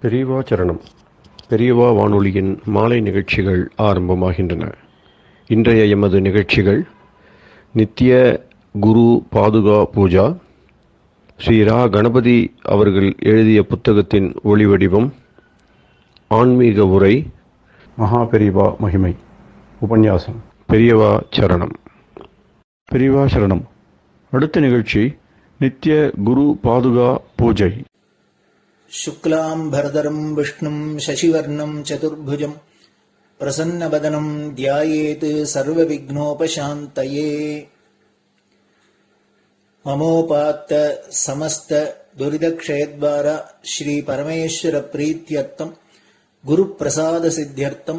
பெரியவா சரணம். பெரியவா வானொலியின் மாலை நிகழ்ச்சிகள் ஆரம்பமாகின்றன. இன்றைய எமது நிகழ்ச்சிகள் நித்திய குரு பாதுகா பூஜா, ஸ்ரீ ரா கணபதி அவர்கள் எழுதிய புத்தகத்தின் ஒளிவடிவம், ஆன்மீக உரை, மகா பெரியவா மகிமை உபன்யாசம். பெரியவா சரணம். பெரியவா சரணம். அடுத்த நிகழ்ச்சி நித்திய குரு பாதுகா பூஜை. शुक्लां भरदरं विष्णुं शशिवर्णं चतुर्भुजं प्रसन्नवदनं ध्यायेत् सर्वविघ्नोपशान्तये। ममोपात्त समस्त दुरितक्षयद्वारा श्री परमेश्वर प्रीत्यर्थं गुरुप्रसाद सिद्ध्यर्थं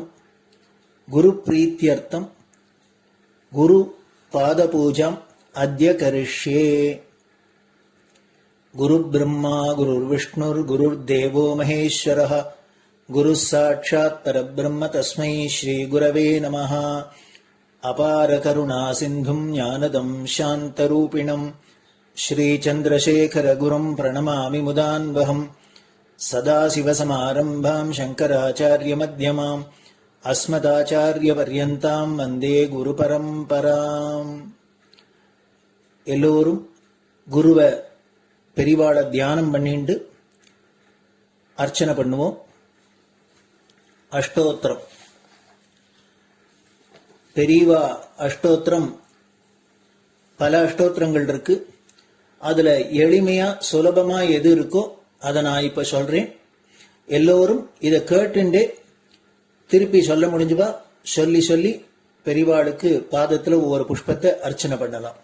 गुरुप्रीत्यर्थं गुरुपादपूजाम् अद्य करिष्ये। गुरुर्ब्रह्मा गुरुर्विष्णुर्गुरुर्देवो महेश्वरः गुरुः साक्षात् परब्रह्म तस्मै श्रीगुरवे नमः। अपार करुणासिन्धुं ज्ञानदं शान्तरूपिणं श्रीचन्द्रशेखरगुरुं प्रणमामि मुदान्वहम्। सदाशिवसमारम्भां शङ्कराचार्यमध्यमाम् अस्मदाचार्यपर्यन्तां वन्दे गुरुपरम्पराम्. எல்லோரும் குருவை பெரிவாளை தியானம் பண்ணிண்டு அர்ச்சனை பண்ணுவோம். அஷ்டோத்திரம். பெரியவா அஷ்டோத்திரம் பல அஷ்டோத்திரங்கள் இருக்கு. அதுல எளிமையா சுலபமா எது இருக்கோ அதை நான் இப்ப சொல்றேன். எல்லோரும் இதை கேட்டுண்டே திருப்பி சொல்ல முடிஞ்சுவா சொல்லி சொல்லி பெரிவாளுக்கு பாதத்துல ஒவ்வொரு புஷ்பத்தை அர்ச்சனை பண்ணலாம்.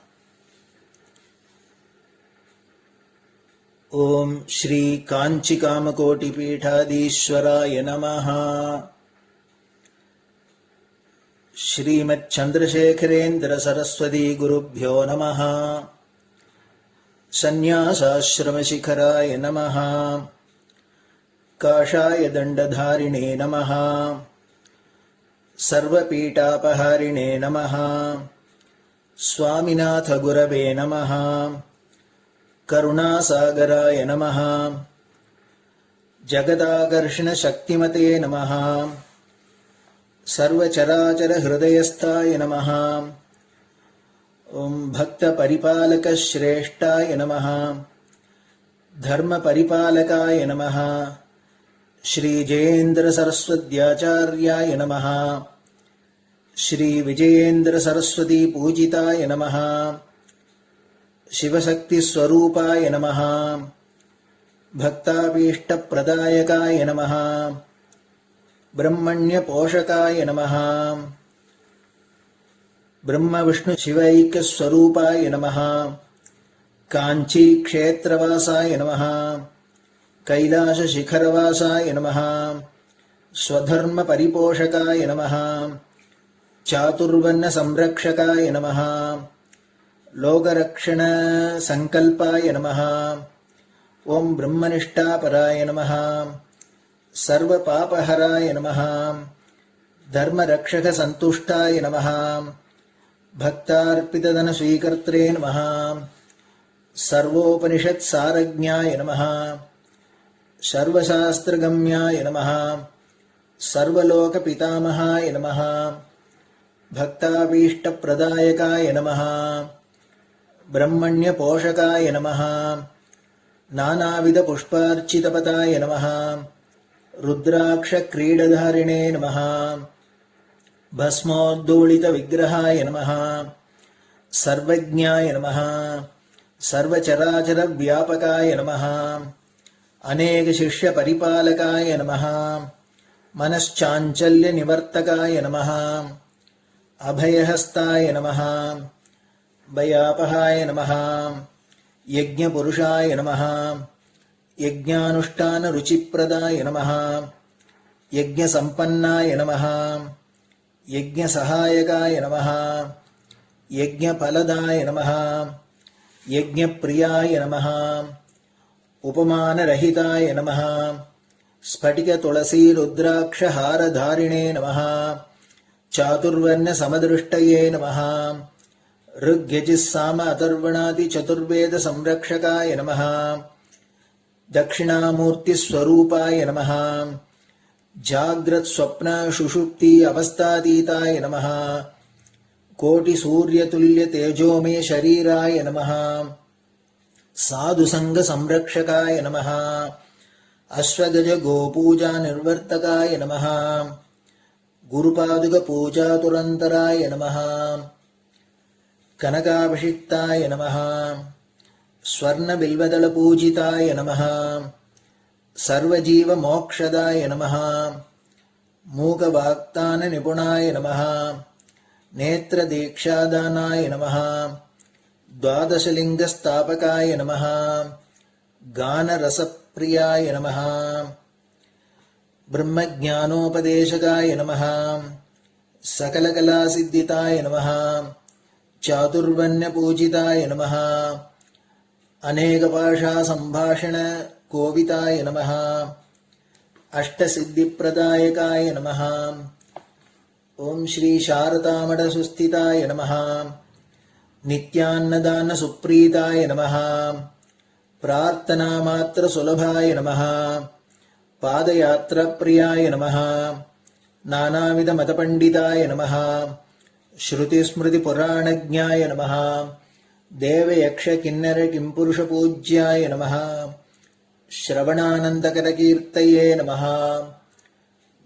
ओम श्री कांची कामकोटि पीठाधीश्वराय नमः. श्रीमत् चंद्रशेखरेन्द्र सरस्वती गुरुभ्यो नमः. संन्यासाश्रम शिखराय नमः. काषाय दंडधारिणे नमः. सर्वपीठापहारिणे नमः. स्वामिनाथ गुरवे नमः. करुणासागराय नमः. जगदाकर्षण शक्तिमते नमः. सर्वचराचर हृदयस्थाय नमः. ओम भक्त परिपालक श्रेष्ठाय नमः. धर्म परिपालकाय नमः. श्री जयेन्द्र सरस्वत्याचार्याय नमः. श्री विजयेन्द्र सरस्वती पूजिताय नमः. शिवशक्ति स्वरूपाय नमः. भक्ताभीष्ट प्रदायकाय नमः. ब्रह्मण्य पोषकाय नमः. ब्रह्म विष्णु शिवैक्य स्वरूपाय नमः. कांची क्षेत्रवासाय नमः. कैलाश शिखरवासाय नमः. स्वधर्म परिपोषकाय नमः. चातुर्वर्ण संरक्षकाय नमः. लोकरक्षण संकल्पाय नमः. ओम ब्रह्मनिष्ठापराय नमः. सर्वपापहराय नमः. धर्मरक्षक संतुष्टाय नमः. भक्तार्पितधन स्वीकर्त्रे नमः. सर्वोपनिषत् सारज्ञाय नमः. सर्वशास्त्रगम्याय नमः. सर्वलोक पितामहाय नमः. भक्ताभीष्ट प्रदायकाय नमः. ब्रह्मण्य पोषकाय नमः. नानाविध पुष्पार्चितपताय नमः. रुद्राक्ष क्रीडधारिणे नमः. भस्मोद्दोलित विग्रहाय नमः. सर्वज्ञाय नमः. सर्वचराचर व्यापकाय नमः. अनेक शिष्य परिपालकाय नमः. मनश्चाञ्चल्य निवर्तकाय नमः. अभयहस्ताय नमः. भयापहाय नमः. यज्ञपुरुषाय नमः. यज्ञानुष्ठान रुचिप्रदाय नमः. यज्ञसम्पन्नाय नमः. यज्ञसहायकाय नमः. यज्ञफलदाय नमः. यज्ञप्रियाय नमः. उपमानरहिताय नमः. स्फटिक तुलसी रुद्राक्ष हारधारिणे नमः. चातुर्वर्ण समदृष्टये नमः. ऋग्यजुस्साम अथर्वणादि चतुर्वेद संरक्षकाय नमः. दक्षिणामूर्तिस्वरूपाय नमः जाग्रत् स्वप्न सुषुप्ति अवस्थातीताय नमः कोटिसूर्यतुल्य तेजोमय शरीराय नमः साधुसंग संरक्षकाय नमः अश्वगज गोपूजा निर्वर्तकाय नमः गुरुपादुक पूजा तुरंतराय नमः कनकाभिषिक्ताय नमः स्वर्ण बिल्वदल पूजिताय नमः सर्वजीव मोक्षदाय नमः मूकवाक्तान निपुणाय नमः नेत्र दीक्षादानाय नमः द्वादशलिंग स्थापकाय नमः गान रसप्रियाय नमः ब्रह्मज्ञानोपदेशकाय नमः सकलकलासिद्धिताय नमः चातुर्वण्य पूजिताय नमः अनेकभाषा संभाषण कोविताय नमः अष्टसिद्धिप्रदायकाय नमः ओम श्री शारदामठ सुस्थिताय नमः नित्यान्नदान सुप्रीताय नमः प्रार्थना मात्र सुलभाय नमः पादयात्रा प्रियाय नमः नानाविध मतपंडिताय नमः श्रुति स्मृति पुराणज्ञाय नमः देव यक्ष किन्नर किंपुरुष पूज्याय नमः श्रवणानंदकर कीर्तये नमः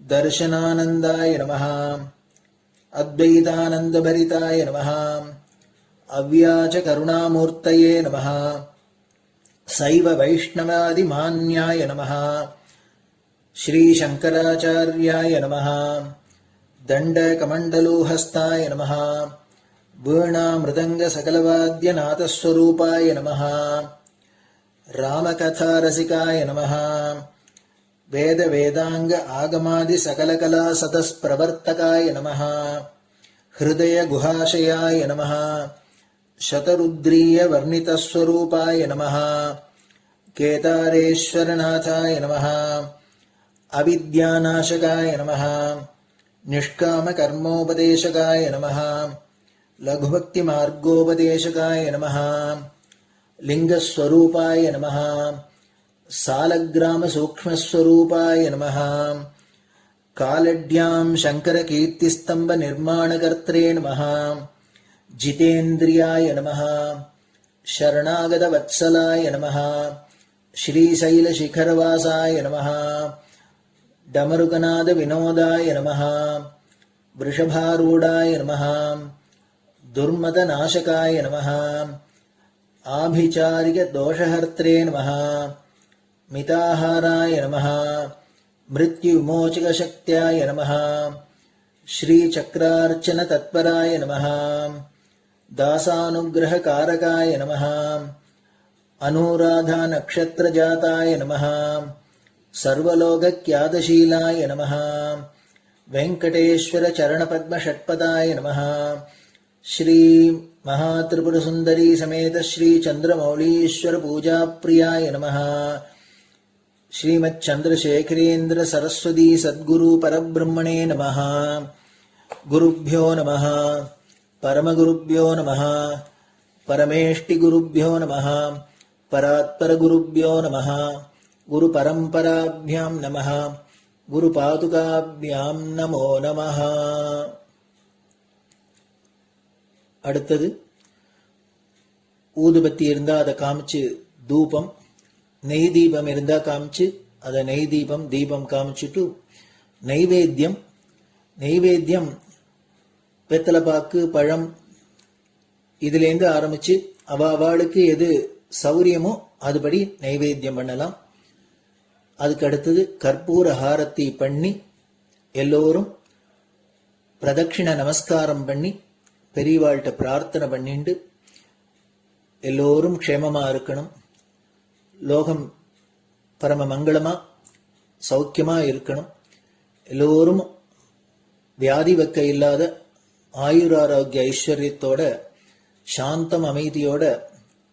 दर्शनानंदाय नमः अद्वैतानंदभरिताय नमः अव्याज करुणामूर्तये नमः शैव वैष्णवादिमान्याय नमः श्री शंकराचार्याय नमः दंडकमंडलोहस्ताय नमः वीणा मृदंग सकलवाद्यनाथस्वरूपाय नमः रामकथा रसिकाय नमः वेद वेदांग आगमादि सकलकला सतस्प्रवर्तकाय नमः हृदय गुहाशयाय नमः शतरुद्रीय वर्णितस्वरूपाय नमः केदारेश्वरनाथाय नमः अविद्यानाशकाय नमः निष्कामकर्मोपदेशकाय नमः लघुभक्तिमार्गोपदेशकाय नमः लिंगस्वरूपाय नमः सालग्राम सूक्ष्मस्वरूपाय नमः कालड्यां शंकरकीर्तिस्तंभ निर्माणकर्त्रे नमः जितेन्द्रियाय नमः शरणागतवत्सलाय नमः श्रीशैलशिखरवासाय नमः डमरुकनाद विनोदाय नमः वृषभारूढाय नमः दुर्मदनाशकाय नमः आभिचारिक दोषहर्त्रे नमः मिताहाराय नमः मृत्युविमोचकशक्त्याय नमः श्रीचक्रार्चन तत्पराय नमः दासानुग्रहकारकाय नमः अनुराधा नक्षत्रजाताय नमः सर्वलोकख्यातशीलाय नमः वेंकटेश्वर चरणपद्म षट्पदाय नमः श्री महात्रिपुर सुंदरी समेत श्री चंद्रमौलीश्वर पूजा प्रियाय नमः श्रीमच्चंद्रशेखरेन्द्र सरस्वती सद्गुरु परब्रह्मणे नमः गुरुभ्यो नमः परमगुरुभ्यो नमः परमेष्टिगुरुभ्यो नमः परात्परगुरुभ्यो नमः गुरुपरंपराभ्यां नमः गुरुपादुकाभ्यां नमो नमः. அடுத்தது ஊதுபத்தி இருந்தா அதை காமிச்சு தூபம், நெய் தீபம் இருந்தா காமிச்சு அதை நெய் தீபம் தீபம் காமிச்சுட்டு நைவேத்தியம் வெத்தலைப்பாக்கு பழம் இதுலேருந்து ஆரம்பிச்சு அவளுக்கு எது சௌரியமோ அதுபடி நைவேத்தியம் பண்ணலாம். அதுக்கு அடுத்தது கற்பூர ஹாரத்தி பண்ணி எல்லோரும் பிரதட்சிண நமஸ்காரம் பண்ணி பெரியவாள்கிட்ட பிரார்த்தனை பண்ணிண்டு எல்லோரும் க்ஷேமமா இருக்கணும், லோகம் பரம மங்களமா சௌக்கியமா இருக்கணும், எல்லோரும் வியாதி வெக்க இல்லாத ஆயுராரோக்கிய ஐஸ்வர்யத்தோட சாந்தம் அமைதியோட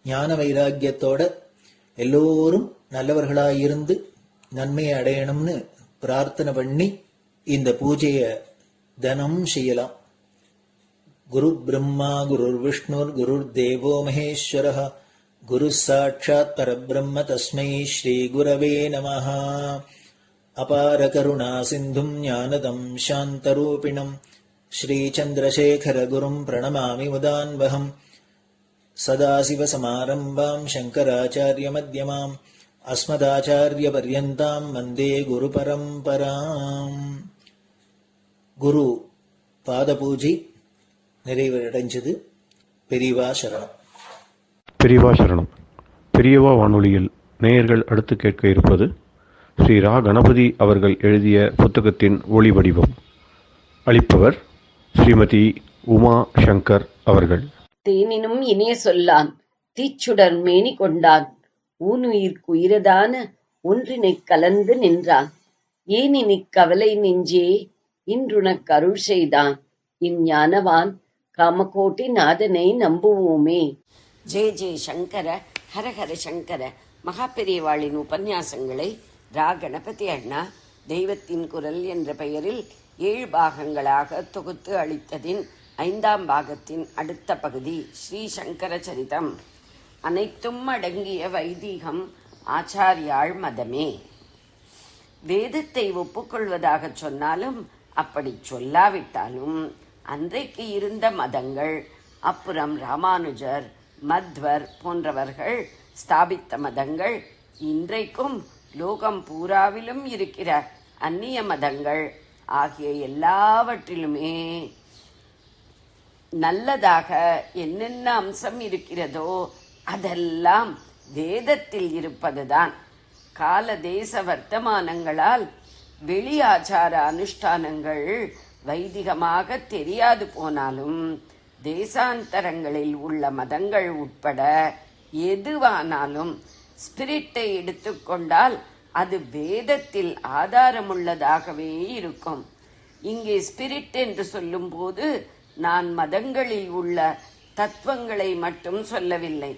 ஞான வைராக்கியத்தோட எல்லோரும் நல்லவர்களாயிருந்து நன்மையை அடையணும்னு பிரார்த்தனை பண்ணி இந்த பூஜையை தினம் செய்யலாம். குரு பிரம்மா குருர் விஷ்ணுர் குருர் தேவோ மகேஸ்வரः குரு சாட்சாத் பரபிரம்ம தஸ்மை ஸ்ரீ குரவே நமஹ. அபார கருணா சிந்தும் ஞானதம் சாந்தரூபிணம் ஸ்ரீ சந்திரசேகர குரும் பிரணமாமி முதான்வகம். சதாசிவசமாரம்பாம் சங்கராச்சாரிய மத்யமாம் அஸ்மதாச்சாரிய பர்யந்தாம் வந்தே குரு பரம்பராம். குரு பாத பூஜை நிறைவடைஞ்சது. பெரியவா சரணம். பெரியவா சரணம். பெரியவா வானொலியில் நேயர்கள் அடுத்து கேட்க இருப்பது ஸ்ரீ ரா கணபதி அவர்கள் எழுதிய புத்தகத்தின் ஒளி வடிவம். அளிப்பவர் ஸ்ரீமதி உமா சங்கர் அவர்கள். தேனினும் இனிய சொல்லான் தீச்சுடர் மேனி கொண்டான் ஊனுயிர்க்குயிரதான ஒன்றினைக் கலந்து நின்றான் ஏனினிக் கவலை நெஞ்சே இன்றுனக் அருள் செய்தான் இஞ்ஞானவான் காமகோட்டி நாதனை நம்புவோமே. ஜெய ஜெய சங்கர, ஹரஹர சங்கர. மகாபெரியவாளின் உபன்யாசங்களை ரா கணபதி அண்ணா தெய்வத்தின் குரல் என்ற பெயரில் 7 பாகங்களாக தொகுத்து அளித்ததின் 5ஆம் பாகத்தின் அடுத்த பகுதி ஸ்ரீ சங்கர சரிதம். அனைத்தும் அடங்கிய வைதீகம் ஆச்சாரியாள் மதமே. வேதத்தை ஒப்புக்கொள்வதாக சொன்னாலும் அப்படி சொல்லாவிட்டாலும் அன்றைக்கு இருந்த மதங்கள், அப்புறம் ராமானுஜர், மத்வர் போன்றவர்கள் ஸ்தாபித்த மதங்கள், இன்றைக்கும் லோகம் பூராவிலும் இருக்கிற அந்நிய மதங்கள் ஆகிய எல்லாவற்றிலுமே நல்லதாக என்னென்ன அம்சம் இருக்கிறதோ அதெல்லாம் வேதத்தில் இருப்பதுதான். கால தேச வர்த்தமானங்களால் வெளி ஆச்சார அனுஷ்டானங்கள் வைதிகமாக தெரியாது போனாலும் தேசாந்தரங்களில் உள்ள மதங்கள் உட்பட எதுவானாலும் ஸ்பிரிட்டை எடுத்துக்கொண்டால் அது வேதத்தில் ஆதாரமுள்ளதாகவே இருக்கும். இங்கே ஸ்பிரிட் என்று சொல்லும் போது நான் மதங்களில் உள்ள தத்துவங்களை மட்டும் சொல்லவில்லை,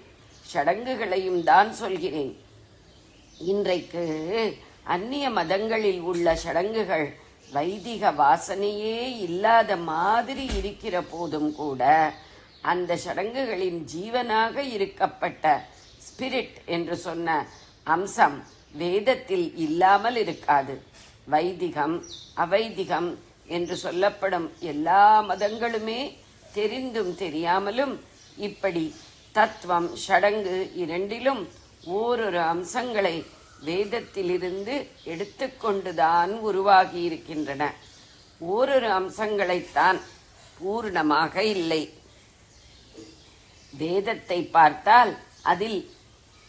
சடங்குகளையும் தான் சொல்கிறேன். இன்றைக்கு அந்நிய மதங்களில் உள்ள சடங்குகள் வைதிக வாசனையே இல்லாத மாதிரி இருக்கிற போதும் கூட அந்த சடங்குகளின் ஜீவனாக இருக்கப்பட்ட ஸ்பிரிட் என்று சொன்ன அம்சம் வேதத்தில் இல்லாமல் இருக்காது. வைதிகம் அவைதிகம் என்று சொல்லப்படும் எல்லா மதங்களுமே தெரிந்தும் தெரியாமலும் இப்படி தத்துவம் சடங்கு இரண்டிலும் ஓரொரு அம்சங்களை வேதத்திலிருந்து எடுத்துக்கொண்டுதான் உருவாகி இருக்கின்றன. ஓரொரு அம்சங்களைத்தான், பூர்ணமாக இல்லை. வேதத்தை பார்த்தால் அதில்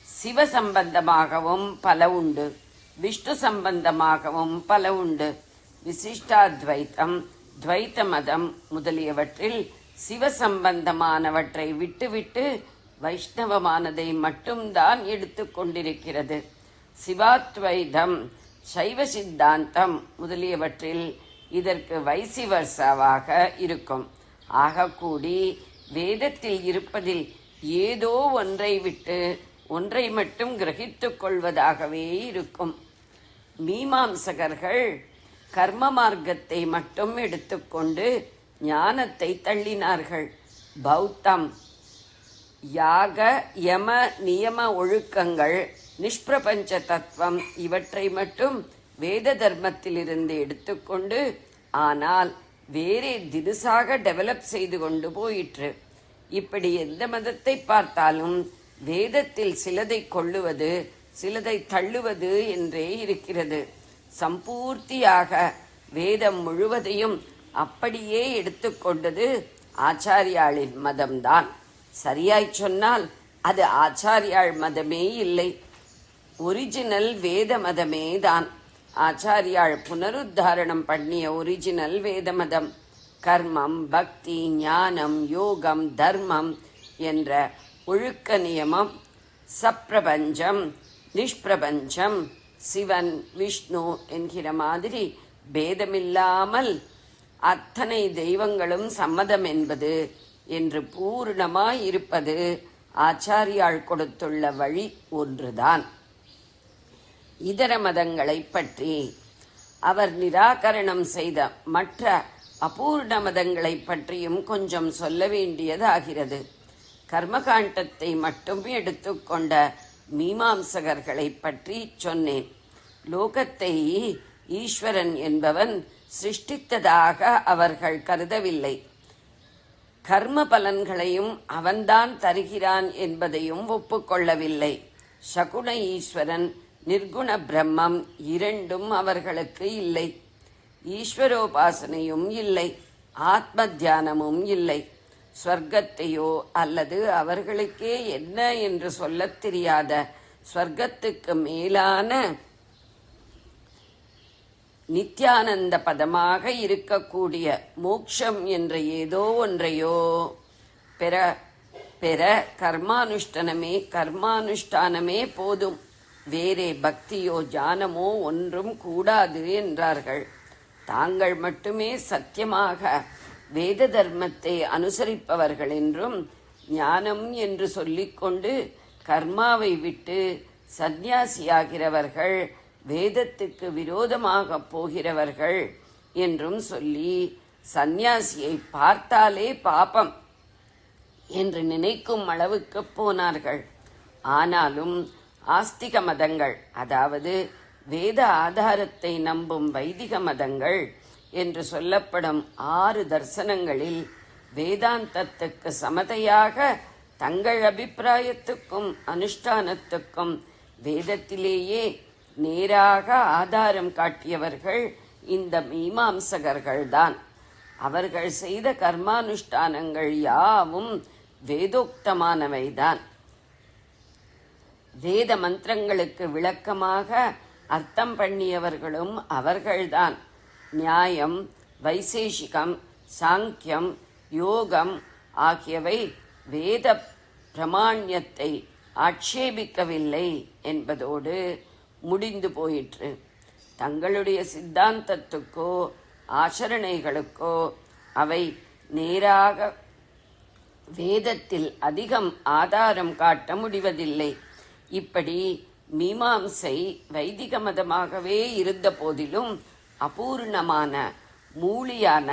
சிவ சம்பந்தமாகவும் பல உண்டு, விஷ்ணு சம்பந்தமாகவும் பல உண்டு. விசிஷ்டாத்வைத்தம், துவைத்த மதம் முதலியவற்றில் சிவ சம்பந்தமானவற்றை விட்டுவிட்டு வைஷ்ணவமானதை மட்டும்தான் எடுத்துக்கொண்டிருக்கிறது. சிவாத்வைதம், சைவ சித்தாந்தம் முதலியவற்றில் இதற்கு வைசிவர்சாவாக இருக்கும். ஆகக்கூடி வேதத்தில் இருப்பதில் ஏதோ ஒன்றை விட்டு ஒன்றை மட்டும் கிரகித்துக் கொள்வதாகவே இருக்கும். மீமாம்சகர்கள் கர்ம மார்க்கத்தை மட்டும் எடுத்துக்கொண்டு ஞானத்தை தள்ளினார்கள். பௌத்தம் யாக யம நியம ஒழுக்கங்கள், நிஷ்பிரபஞ்ச தத்துவம் இவற்றை மட்டும் வேத தர்மத்திலிருந்து எடுத்துக்கொண்டு ஆனால் வேறே தினுசாக டெவலப் செய்து கொண்டு போயிற்று. இப்படி எந்த மதத்தை பார்த்தாலும் வேதத்தில் சிலதை கொள்ளுவது சிலதை தள்ளுவது என்றே இருக்கிறது. சம்பூர்த்தியாக வேதம் முழுவதையும் அப்படியே எடுத்துக்கொண்டது ஆச்சாரியாளின் மதம்தான். சரியாய் சொன்னால் அது ஆச்சாரியாள் மதமே இல்லை, ஒரிஜினல் வேத மதமே தான். ஆச்சாரியாள் புனருத்தாரணம் பண்ணிய ஒரிஜினல் வேத மதம். கர்மம், பக்தி, ஞானம், யோகம், தர்மம் என்ற ஒழுக்க நியமம், சப்பிரபஞ்சம், நிஷ்பிரபஞ்சம், சிவன், விஷ்ணு என்கிற மாதிரி பேதமில்லாமல் அத்தனை தெய்வங்களும் சம்மதம் என்பது என்று பூர்ணமாய் இருப்பது ஆச்சாரியாள் கொடுத்துள்ள வழி ஒன்றுதான். இதர மதங்களை பற்றி அவர் நிராகரணம் செய்த மற்ற அபூர்ண மதங்களை பற்றியும் கொஞ்சம் சொல்ல வேண்டியதாகிறது. கர்மகாண்டத்தை மட்டும் எடுத்துக்கொண்ட மீமாம்சகர்களை பற்றி சொன்னேன். லோகத்தை ஈஸ்வரன் என்பவன் சிருஷ்டித்ததாக அவர்கள் கருதவில்லை. கர்ம பலன்களையும் அவன்தான் தருகிறான் என்பதையும் ஒப்புக்கொள்ளவில்லை. சகுண ஈஸ்வரன், நிர்குண பிரம்மம் இரண்டும் அவர்களுக்கு இல்லை. ஈஸ்வரோபாசனையும் இல்லை, ஆத்ம தியானமும் இல்லை. ஸ்வர்க்கத்தையோ அல்லது அவர்களுக்கே என்ன என்று சொல்லத் தெரியாத ஸ்வர்க்கத்துக்கு மேலான நித்யானந்த பதமாக இருக்கக்கூடிய மோக்ஷம் என்ற ஏதோ ஒன்றையோ பெற பெற கர்மானுஷ்டானமே போதும், வேறே பக்தியோ ஞானமோ ஒன்றும் கூடாது என்றார்கள். தாங்கள் மட்டுமே சத்தியமாக வேத தர்மத்தை அனுசரிப்பவர்கள் என்றும், ஞானம் என்று சொல்லிக்கொண்டு கர்மாவை விட்டு சந்நியாசியாகிறவர்கள் வேதத்துக்கு விரோதமாக போகிறவர்கள் என்றும் சொல்லி, சந்நியாசியை பார்த்தாலே பாபம் என்று நினைக்கும் அளவுக்கு போனார்கள். ஆனாலும் ஆஸ்திக மதங்கள், அதாவது வேத ஆதாரத்தை நம்பும் வைதிக மதங்கள் என்று சொல்லப்படும் 6 தர்சனங்களில் வேதாந்தத்துக்கு சமதையாக தங்கள் அபிப்பிராயத்துக்கும் அனுஷ்டானத்துக்கும் வேதத்திலேயே நேராக ஆதாரம் காட்டியவர்கள் இந்த மீமாம்சகர்கள்தான். அவர்கள் செய்த கர்மானுஷ்டானங்கள் யாவும் வேதோக்தமானவைதான். வேத மந்திரங்களுக்கு விளக்கமாக அர்த்தம் பண்ணியவர்களும் அவர்கள்தான். நியாயம், வைசேஷிகம், சாங்கியம், யோகம் ஆகியவை வேத பிரமாண்யத்தை ஆட்சேபிக்கவில்லை என்பதோடு முடிந்து போயிற்று. தங்களுடைய சித்தாந்தத்துக்கோ ஆச்சரணைகளுக்கோ அவை நேராக வேதத்தில் அதிகம் ஆதாரம் காட்ட முடிவதில்லை. இப்படி மீமாம்சை வைதிக மதமாகவே இருந்த போதிலும் அபூர்ணமான மூலியான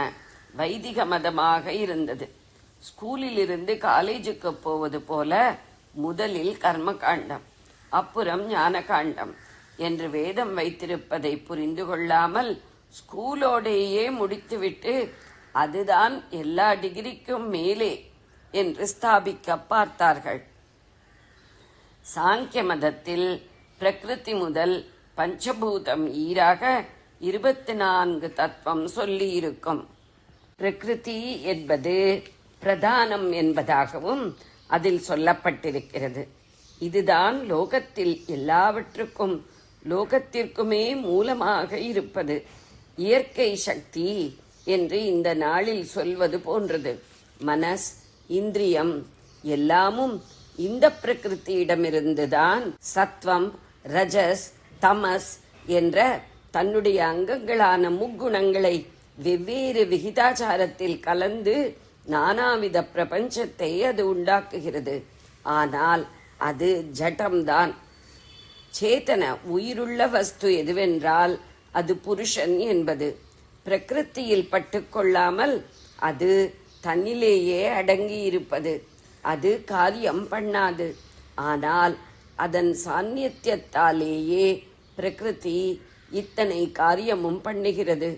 வைதிக மதமாக இருந்தது. ஸ்கூலிலிருந்து காலேஜுக்கு போவது போல முதலில் கர்மகாண்டம், அப்புறம் ஞானகாண்டம் என்று வேதம் வைத்திருப்பதை புரிந்து கொள்ளாமல் ஸ்கூலோடையே முடித்துவிட்டு அதுதான் எல்லா டிகிரிக்கும் மேலே என்று ஸ்தாபிக்க பார்த்தார்கள். சாங்கிய மதத்தில் பிரகிருதி முதல் பஞ்சபூதம் ஈராக 24 தத்துவம் சொல்லி இருக்கும். பிரகிருதி என்பது பிரதானம் என்பதாகவும் அதில் சொல்லப்பட்டிருக்கிறது. இதுதான் லோகத்தில் எல்லாவற்றுக்கும் லோகத்திற்குமே மூலமாக இருப்பது. இயற்கை சக்தி என்று இந்த நாளில் சொல்வது போன்றது. மனஸ், இந்திரியம் எல்லாமும் இந்த பிரகிருத்தியிடமிருந்துதான் சத்வம், ரஜஸ், தமஸ் என்ற தன்னுடைய அங்கங்களான முக்குணங்களை வெவ்வேறு விகிதாச்சாரத்தில் கலந்து நானாவித பிரபஞ்சத்தை அது உண்டாக்குகிறது. ஆனால் அது ஜடம்தான். சேத்தன உயிருள்ள வஸ்து எதுவென்றால் அது புருஷன் என்பது. பிரகிருத்தியில் பட்டுக்கொள்ளாமல் அது தன்னிலேயே அடங்கியிருப்பது. அது காரியம் பண்ணாது. ஆனால் அதன் சாநித்தியத்தாலேயே பிரகிருதி இத்தனை காரியமும் பண்ணுகிறது.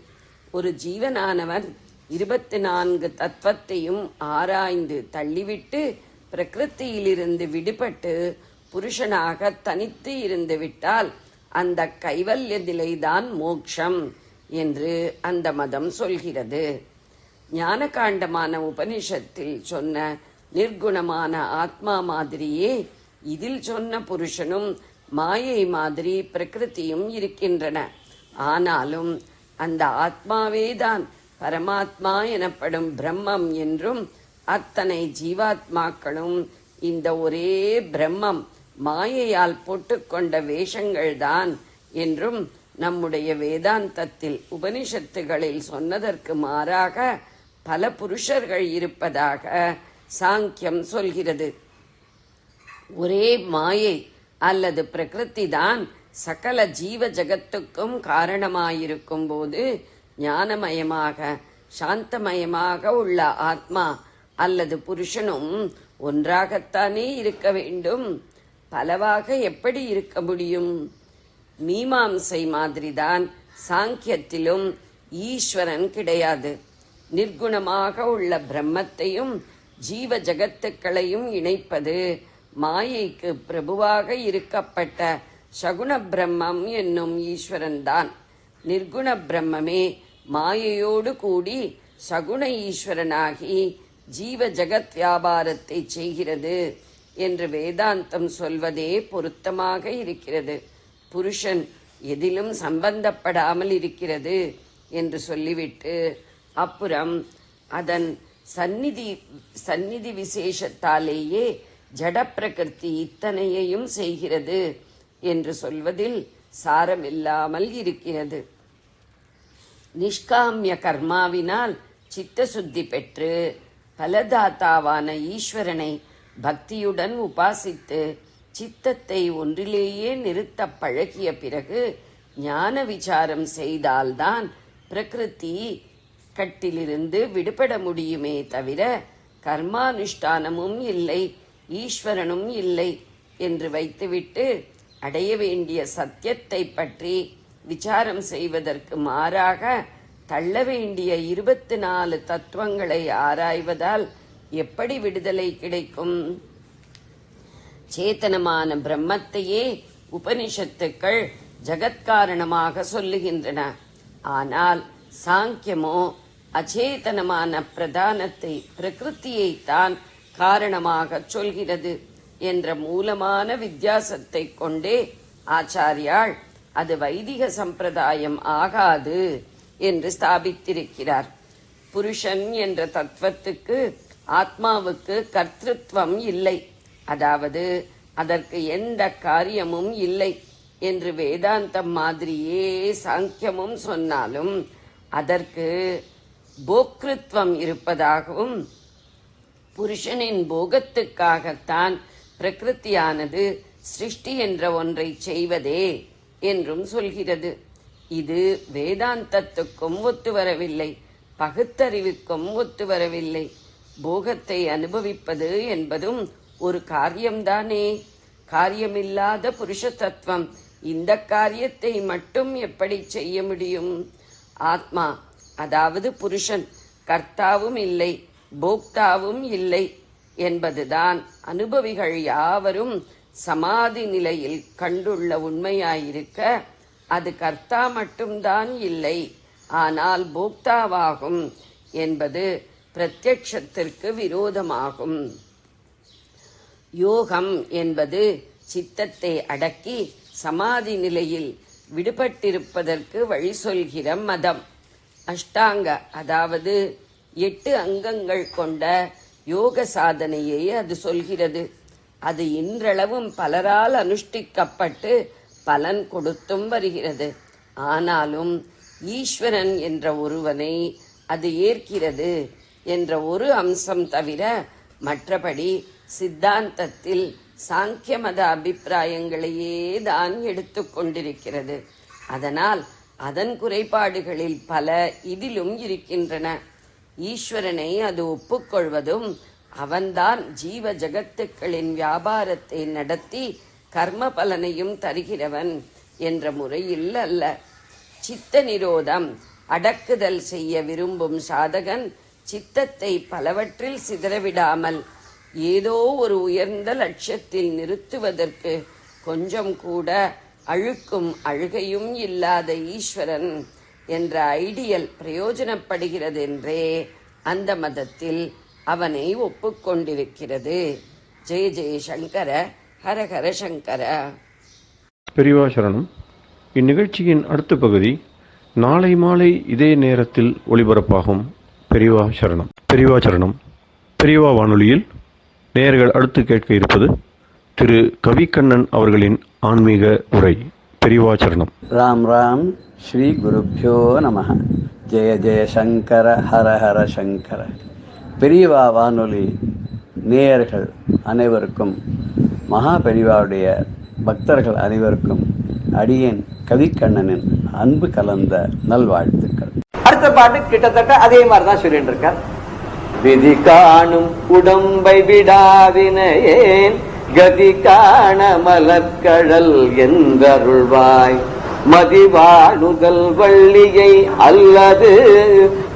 ஒரு ஜீவனானவன் 24 தத்துவத்தையும் ஆராய்ந்து தள்ளிவிட்டு பிரகிருத்தியிலிருந்து விடுபட்டு புருஷனாக தனித்து இருந்து விட்டால் அந்த கைவல்ய நிலைதான் மோக்ஷம் என்று அந்த மதம் சொல்கிறது. ஞானகாண்டமான உபனிஷத்தில் சொன்ன நிர்குணமான ஆத்மா மாதிரியே இதில் சொன்ன புருஷனும் மாயை மாதிரி பிரகிருதியும் இருக்கின்றன. ஆனாலும் அந்த ஆத்மாவேதான் பரமாத்மா எனப்படும் பிரம்மம் என்றும் அத்தனை ஜீவாத்மாக்களும் இந்த ஒரே பிரம்மம் மாயையால் போட்டுக்கொண்ட வேஷங்கள்தான் என்றும் நம்முடைய வேதாந்தத்தில் உபனிஷத்துகளில் சொன்னதற்கு மாறாக பல புருஷர்கள் இருப்பதாக சாங்கியம் சொல்கிறது. ஒரே மாயை அல்லது பிரகிருதி தான் சகல ஜீவ ஜகத்துக்கும் காரணமாயிருக்கும் போது ஞானமயமாக சாந்தமயமாக உள்ள ஆத்மா அல்லது புருஷனும் ஒன்றாகத்தானே இருக்க வேண்டும், பலவாக எப்படி இருக்க முடியும்? மீமாம்சை மாதிரிதான் சாங்கியத்திலும் ஈஸ்வரன் கிடையாது. நிர்குணமாக உள்ள பிரம்மத்தையும் ஜீவ ஜகத்துக்களையும் இணைப்பது மாயைக்கு பிரபுவாக இருக்கப்பட்ட சகுண பிரம்மம் என்னும் ஈஸ்வரன்தான். நிர்குண பிரம்மமே மாயையோடு கூடி சகுண ஈஸ்வரனாகி ஜீவ ஜகத் வியாபாரத்தை செய்கிறது என்று வேதாந்தம் சொல்வதே பொருத்தமாக இருக்கிறது. புருஷன் எதிலும் சம்பந்தப்படாமல் இருக்கிறது என்று சொல்லிவிட்டு அப்புறம் அதன் சந்நிதி விசேஷத்தாலேயே ஜடப்பிரகிருதி இத்தனையையும் செய்கிறது என்று சொல்வதில் சாரமில்லாமல் இருக்கிறது. நிஷ்காமிய கர்மாவினால் சித்தசுத்தி பெற்று பலதாத்தாவான ஈஸ்வரனை பக்தியுடன் உபாசித்து சித்தத்தை ஒன்றிலேயே நிறுத்த பழகிய பிறகு ஞான விசாரம் செய்தால்தான் பிரகிருதி கட்டிலிருந்து விடுபட முடியுமே தவிர கர்மானுஷ்டானமும் இல்லை, ஈஸ்வரனும் இல்லை என்று வைத்துவிட்டு அடைய வேண்டிய சத்தியத்தை பற்றி விசாரம் செய்வதற்கு மாறாக தள்ள வேண்டிய 24 தத்துவங்களை ஆராய்வதால் எப்படி விடுதலை கிடைக்கும்? சேத்தனமான பிரம்மத்தையே உபனிஷத்துக்கள் ஜகத்காரணமாக சொல்லுகின்றன. ஆனால் சாங்கியமோ அச்சேதனமான பிரதானத்தை பிரகிருத்தியைத்தான் காரணமாக சொல்கிறது என்ற மூலமான வித்தியாசத்தை கொண்டே ஆச்சாரியாள் அது வைதிக சம்பிரதாயம் ஆகாது என்று ஸ்தாபித்திருக்கிறார். புருஷன் என்ற தத்துவத்துக்கு ஆத்மாவுக்கு கர்த்திருவம் இல்லை, அதாவது அதற்கு எந்த காரியமும் இல்லை என்று வேதாந்தம் மாதிரியே சாங்கியமும் சொன்னாலும் அதற்கு போக்திருத்வம் இருப்பதாகவும் புருஷனின் போகத்துக்காகத்தான் பிரகிருத்தியானது சிருஷ்டி என்ற ஒன்றை செய்வதே என்றும் சொல்கிறது. இது வேதாந்தத்துக்கும் ஒத்துவரவில்லை, பகுத்தறிவுக்கும் ஒத்துவரவில்லை. போகத்தை அனுபவிப்பது என்பதும் ஒரு காரியம்தானே. காரியமில்லாத புருஷ தத்துவம் இந்த காரியத்தை மட்டும் எப்படி செய்ய முடியும்? ஆத்மா, அதாவது புருஷன் கர்த்தாவும் இல்லை போக்தாவும் இல்லை என்பதுதான் அனுபவிகள் யாவரும் சமாதி நிலையில் கண்டுள்ள உண்மையாயிருக்க, அது கர்த்தா மட்டும்தான் இல்லை ஆனால் போக்தாவாகும் என்பது பிரத்யக்ஷத்திற்கு விரோதமாகும். யோகம் என்பது சித்தத்தை அடக்கி சமாதி நிலையில் விடுபட்டிருப்பதற்கு வழி சொல்கிற மதம். அஷ்டாங்க, அதாவது 8 அங்கங்கள் கொண்ட யோக சாதனையை அது சொல்கிறது. அது இன்றளவும் பலரால் அனுஷ்டிக்கப்பட்டு பலன் கொடுத்தும் வருகிறது. ஆனாலும் ஈஸ்வரன் என்ற ஒருவனை அது ஏற்கிறது என்ற ஒரு அம்சம் தவிர மற்றபடி சித்தாந்தத்தில் சாங்கிய மத அபிப்பிராயங்களையே தான் எடுத்துக்கொண்டிருக்கிறது. அதனால் அதன் குறைபாடுகளில் பல இதிலும் இருக்கின்றன. ஈஸ்வரனை அது ஒப்புக்கொள்வதும் அவன்தான் ஜீவ ஜகத்துக்களின் வியாபாரத்தை நடத்தி கர்ம பலனையும் தருகிறவன் என்ற முறையில் அல்ல. சித்த நிரோதம் அடக்குதல் செய்ய விரும்பும் சாதகன் சித்தத்தை பலவற்றில் சிதறவிடாமல் ஏதோ ஒரு உயர்ந்த லட்சியத்தில் நிறுத்துவதற்கு கொஞ்சம் கூட அழுக்கும் அழுகையும் இல்லாத ஈஸ்வரன் என்ற ஐடியல் பிரயோஜனப்படுகிறதென்றே அந்த மதத்தில் அவனை ஒப்புக்கொண்டிருக்கிறது. ஜெய ஜெய சங்கர, ஹரஹர சங்கர. பெரியவா சரணம். இந்நிகழ்ச்சியின் அடுத்த பகுதி நாளை மாலை இதே நேரத்தில் ஒளிபரப்பாகும். பெரியவா சரணம். பெரியவா சரணம். பெரியவா வானொலியில் நேயர்கள் அடுத்து கேட்க இருப்பது திரு கவிக்கண்ணன் அவர்களின் ஆன்மீக உரை. பெரியவா சரணம். ராம் ராம். ஸ்ரீ குருப்யோ நமஹ. ஜெய ஜெய சங்கர, ஹர ஹர சங்கர. பெரியவா வானொலி நேயர்கள் அனைவருக்கும், மகா பெரியவாவுடைய பக்தர்கள் அனைவருக்கும் அடியேன் கவிக்கண்ணனின் அன்பு கலந்த நல்வாழ்த்துக்கள். அடுத்த பாட்டு கிட்டத்தட்ட அதே மாதிரி தான் சொல்லிட்டு இருக்கார். விதி காணும் உடம்பை விடாவினையேன் கதி காண மலர்கடல் என்றருள்வாய். மதிவாழுதல் வள்ளியை அல்லது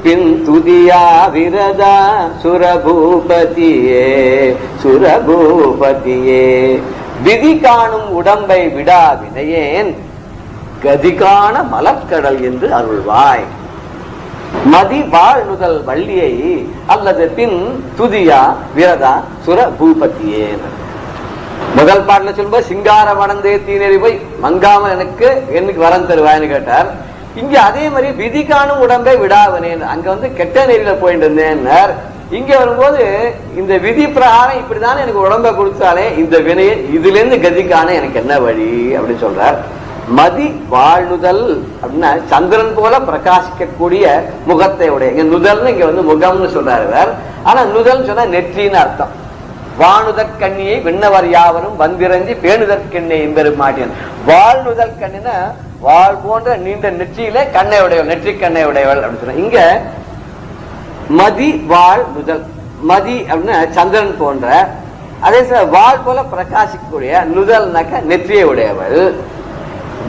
பின் துதியா விரதா சுரபூபதியே சுரபூபதியே. விதி காணும் உடம்பை விடாவினையேன் கதிகான மலர்கடல் என்று அருள்வாய். மதி வாழ்நுதல் வள்ளியை அல்லது பின் துதியா விரதா சுரபூபதியே. முதல் பாட்டுல சொல்லும்போது சிங்கார வனந்தே தீநெறி போய் மங்காமல் எனக்கு வரம் தருவாய்னு கேட்டார். இங்க அதே மாதிரி விதி காணும் உடம்பை விடாவனேன், அங்க வந்து கெட்ட நெறியில போயிட்டு இருந்தேன். இங்க வரும்போது இந்த விதி பிரகாரம் இப்படிதானே எனக்கு உடம்பை கொடுத்தாலே இந்த வினையை இதுல இருந்து கதிக்கான எனக்கு என்ன வழி அப்படின்னு சொல்றார். மதி வாழ்நுதல் அப்படின்னா சந்திரன் போல பிரகாசிக்கக்கூடிய முகத்தை உடைய. இங்க நுதல்னு இங்க வந்து முகம்னு சொல்றாரு. ஆனா நுதல் சொன்னா நெற்றின்னு அர்த்தம். வானுதற் கண்ணியை விண்ணவர் யாவரும் வந்திரஞ்சி பேணுதற்கெண்ணை எம்பெருமாட்டியன். வாழ்நுதல் கண்ணினா வாழ் போன்ற நீண்ட நெற்றியில கண்ணை உடையவள், நெற்றி கண்ணை உடையவள் அப்படின்னு சொன்ன. இங்க மதி வாழ் நுதல். மதி அப்படின்னா சந்திரன் போன்ற, அதே வாழ் போல பிரகாசிக்கக்கூடிய, நுதல்னாக்க நெற்றியை உடையவள்.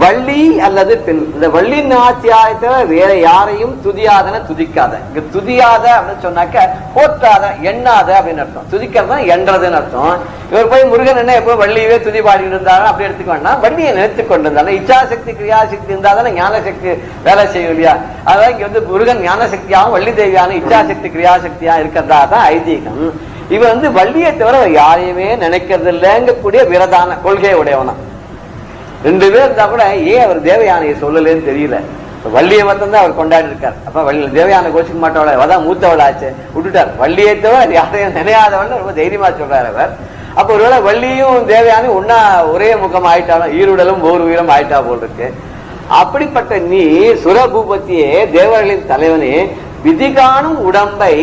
வள்ளி அல்லது பெண். இந்த வள்ளி நாச்சியாயத்தை வேற யாரையும் துதியாதன துதிக்காத. இங்க துதியாத அப்படின்னு சொன்னாக்க போற்றாத எண்ணாத அப்படின்னு அர்த்தம். துதிக்கிறதா என்றதுன்னு அர்த்தம். இவர் போய் முருகன் என்ன எப்போ வள்ளியவே துதி பாடிட்டு இருந்தாலும் அப்படி எடுத்துக்க வேண்டாம். வள்ளியை நினைத்து கொண்டு இருந்தாலும் இச்சாசக்தி கிரியாசக்தி இருந்தாதானே ஞானசக்தி வேலை செய்யும் இல்லையா? அதாவது இங்க வந்து முருகன் ஞானசக்தியாகவும் வள்ளி தேவியான இச்சாசக்தி கிரியாசக்தியா இருக்கிறதா தான் ஐதீகம். இவன் வந்து வள்ளியை தவிர யாரையுமே நினைக்கிறது இல்லைங்கக்கூடிய விரதான கொள்கை உடையவனா. ரெண்டு பேர் இருந்தா கூட ஏன் அவர் தேவயானையை சொல்லலன்னு தெரியல. வள்ளியை மட்டும் தான் அவர் கொண்டாடி இருக்கார். அப்ப வள்ளி தேவயானை கோச்சிக்க மாட்டவள, அதான் மூத்தவள் ஆச்சு, விட்டுட்டார். வள்ளியை தவிர யாரையும் நினையாதவள் ரொம்ப தைரியமா சொல்றாரு அவர். அப்ப ஒருவேளை வள்ளியும் தேவயானையும் ஒன்னா ஒரே முகம் ஆயிட்டாலும் ஈருடலும் ஓர் உயிரம் ஆயிட்டா போல் இருக்கு. அப்படிப்பட்ட நீ சுரபூபத்தியே தேவர்களின் தலைவனே விதி காணும் உடம்பை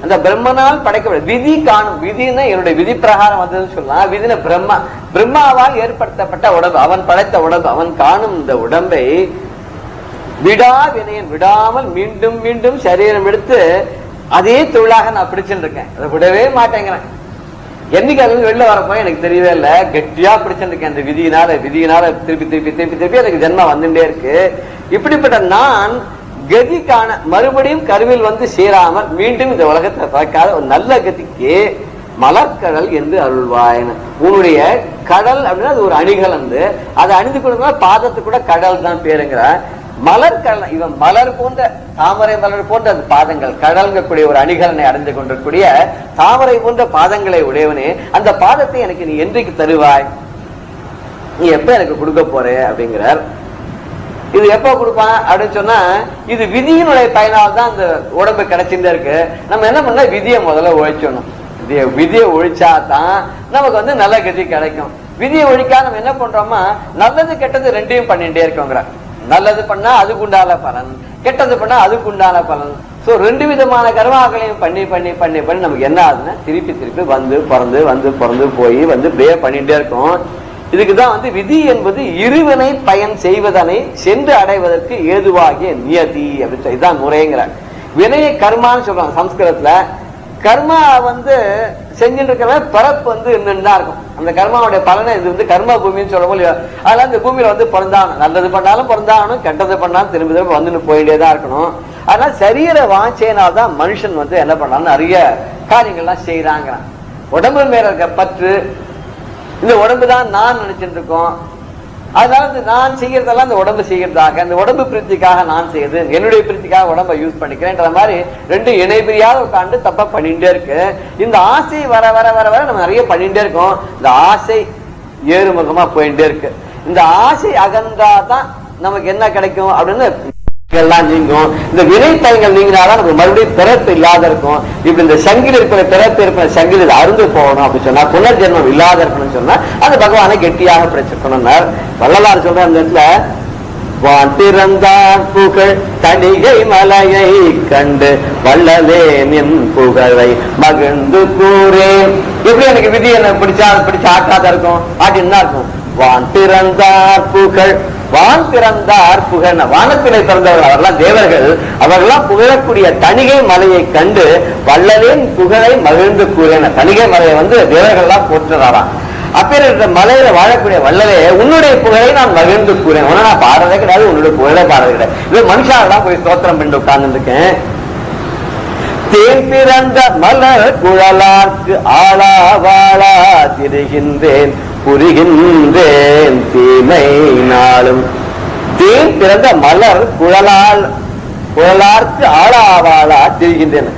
அந்த பிரம்மனால் படைக்கப்பட. விதி காணும், விதினா என்னுடைய விதி பிரகாரம் வந்ததுன்னு சொல்லலாம். விதின பிரம்மா, பிரம்மாவால் ஏற்படுத்தப்பட்ட உடம்பு, அவன் படைத்த உடம்பு, அவன் காணும் இந்த உடம்பை விடா வினையன், விடாமல் மீண்டும் மீண்டும் சரீரம் எடுத்து அதே தொழிலாக நான் பிடிச்சுட்டு இருக்கேன். அதை விடவே மாட்டேங்கிறேன். என்னைக்கு அது வெளில வரப்போ எனக்கு தெரியவே இல்லை. கெட்டியா பிடிச்சுட்டு இருக்கேன் அந்த விதியினால. விதியினால திருப்பி திருப்பி திருப்பி திருப்பி எனக்கு ஜென்மா வந்துட்டே இருக்கு. இப்படிப்பட்ட நான் கதிக்கான மறுபடியும் கருவில் வந்து சேராமல் மீண்டும் இந்த உலகத்தை பார்க்காத ஒரு நல்ல கதிக்கு மலர்கடல் என்று அருள்வாயன். உன்னுடைய கடல் அப்படின்னா அது ஒரு அணிகள் வந்து அதை அணிந்து கொடுத்தா பாதத்துக்கு கூட கடல் தான் பேருங்கிற. மலர்கடல் இவன் மலர் போன்ற தாமரை மலர் போன்ற அது பாதங்கள், கடல்கக்கூடிய ஒரு அணிகலனை அடைந்து கொண்டிருக்கூடிய தாமரை போன்ற பாதங்களை உடையவனே, அந்த பாதத்தை எனக்கு நீ என்றைக்கு தருவாய், நீ எப்ப எனக்கு கொடுக்க போற அப்படிங்கிறார். இது எப்ப கொடுப்பான் அப்படின்னு சொன்னா இது விதியினுடைய பயனால் தான் அந்த உடம்பு கிடைச்சிட்டு இருக்கு. நம்ம என்ன பண்ண விதியை முதல்ல ஒழிச்சணும். விதியை ஒழிச்சாதான் நமக்கு வந்து நல்ல கதி கிடைக்கும். விதியை ஒழிக்கா நம்ம என்ன பண்றோமா நல்லது கெட்டது ரெண்டையும் பண்ணிட்டே இருக்கோங்கிற. நல்லது பண்ணா அதுக்கு உண்டான பலன், கெட்டது பண்ணா அதுக்கு உண்டான பலன். சோ ரெண்டு விதமான கர்மாக்களையும் பண்ணி பண்ணி பண்ணி பண்ணி நமக்கு என்ன ஆகுதுன்னா திருப்பி திருப்பி வந்து பிறந்து போய் வந்து இப்படியே பண்ணிட்டே இருக்கோம். இதுக்குதான் வந்து விதி என்பது இருவினை பயன் செய்வதனை சென்று அடைவதற்கு ஏதுவாகிய நியதி அப்படின்னு இதுதான் முறைங்கிறார். வினையை கர்மான்னு சொல்றாங்க சம்ஸ்கிருதத்துல. கர்மா வந்து செஞ்சுட்டு இருக்கிற பிறப்பு வந்து இன்னும் இருக்கும். அந்த கர்மாவுடைய பலனை இது வந்து கர்ம பூமின்னு சொல்ல முடியும். அதனால இந்த பூமியில வந்து பிறந்தாகணும். நல்லது பண்ணாலும் பிறந்தாகணும், கெட்டது பண்ணாலும் திரும்பி திரும்ப வந்துட்டு போயிட்டேதான் இருக்கணும். அதனால சரீர வாஞ்சையினால்தான் மனுஷன் வந்து என்ன பண்ணாலும் நிறைய காரியங்கள்லாம் செய்யறாங்கிறான். உடம்பு மேல இருக்க பற்று, இந்த உடம்பு தான் நான் நினைச்சிட்டு இருக்கோம். அதனால நான் செய்யறதெல்லாம் இந்த உடம்பு செய்யறதாக, இந்த உடம்பு பிரீத்திக்காக நான் செய்யுது, என்னுடைய பிரீத்திக்காக உடம்பை யூஸ் பண்ணிக்கிறேன்ற மாதிரி ரெண்டு இணை பிரியாத உட்காந்து தப்பா பண்ணிட்டே இருக்கு. இந்த ஆசை வர வர வர வர நம்ம நிறைய பண்ணிட்டே இருக்கோம். இந்த ஆசை ஏறுமுகமா போயிட்டே இருக்கு. இந்த ஆசை அகன்றாதான் நமக்கு என்ன கிடைக்கும் அப்படின்னு எல்லாம் நீங்கும். இந்த வினை பயன்கள் நீங்கினாதான் நமக்கு மறுபடியும் பிறப்பு இல்லாத இருக்கும். இப்ப இந்த சங்கிலி இருக்கிற பிறப்பு இருக்கிற சங்கிலி அருந்து போகணும் அப்படின்னு சொன்னா, புனர்ஜென்மம் இல்லாத இருக்கணும்னு சொன்னா அது பகவானை கெட்டியாக பிடிச்சிருக்கணும்னார். வள்ளலார் சொல்ற அந்த இடத்துல வான் பிறந்தார் புகழ் தணிகை மலையை கண்டு வள்ளலே நின் புகழை மகிழ்ந்து கூறேன். எப்படி எனக்கு விதி என்ன பிடிச்சா பிடிச்ச ஆட்டாத இருக்கும், ஆட்டின்னா இருக்கும். வான் பிறந்தார் புகழ் வான் திறந்தார் புகழ். வானத்திலே பிறந்தவர்கள் அவர்களாம் தேவர்கள். அவர்களாம் புகழக்கூடிய தணிகை மலையை கண்டு வள்ளலேன் புகழை மகிழ்ந்து கூறின. தணிகை மலையை தேவர்கள் எல்லாம் போற்றுறாராம். அப்பேற்பட்ட மலையில வாழக்கூடிய வள்ளலே, உன்னுடைய புகழை நான் மகிழ்ந்து கூறேன். உன்ன நான் பாடுறதே கிடையாது, உன்னுடைய புகழே பாடுறது கிடையாது. இது மனுஷாலாம் போய் ஸ்தோத்திரம் பண்ணி உட்கார்ந்து இருக்கேன். தேன் பிறந்த மலர் குழலார்க்கு ஆளா வாழா திரிகின்றேன் புரிகின்றேன் தீமை நாளும். தேன் பிறந்த மலர் குழலார்க்கு ஆளா வாழா திரிகின்றேன்.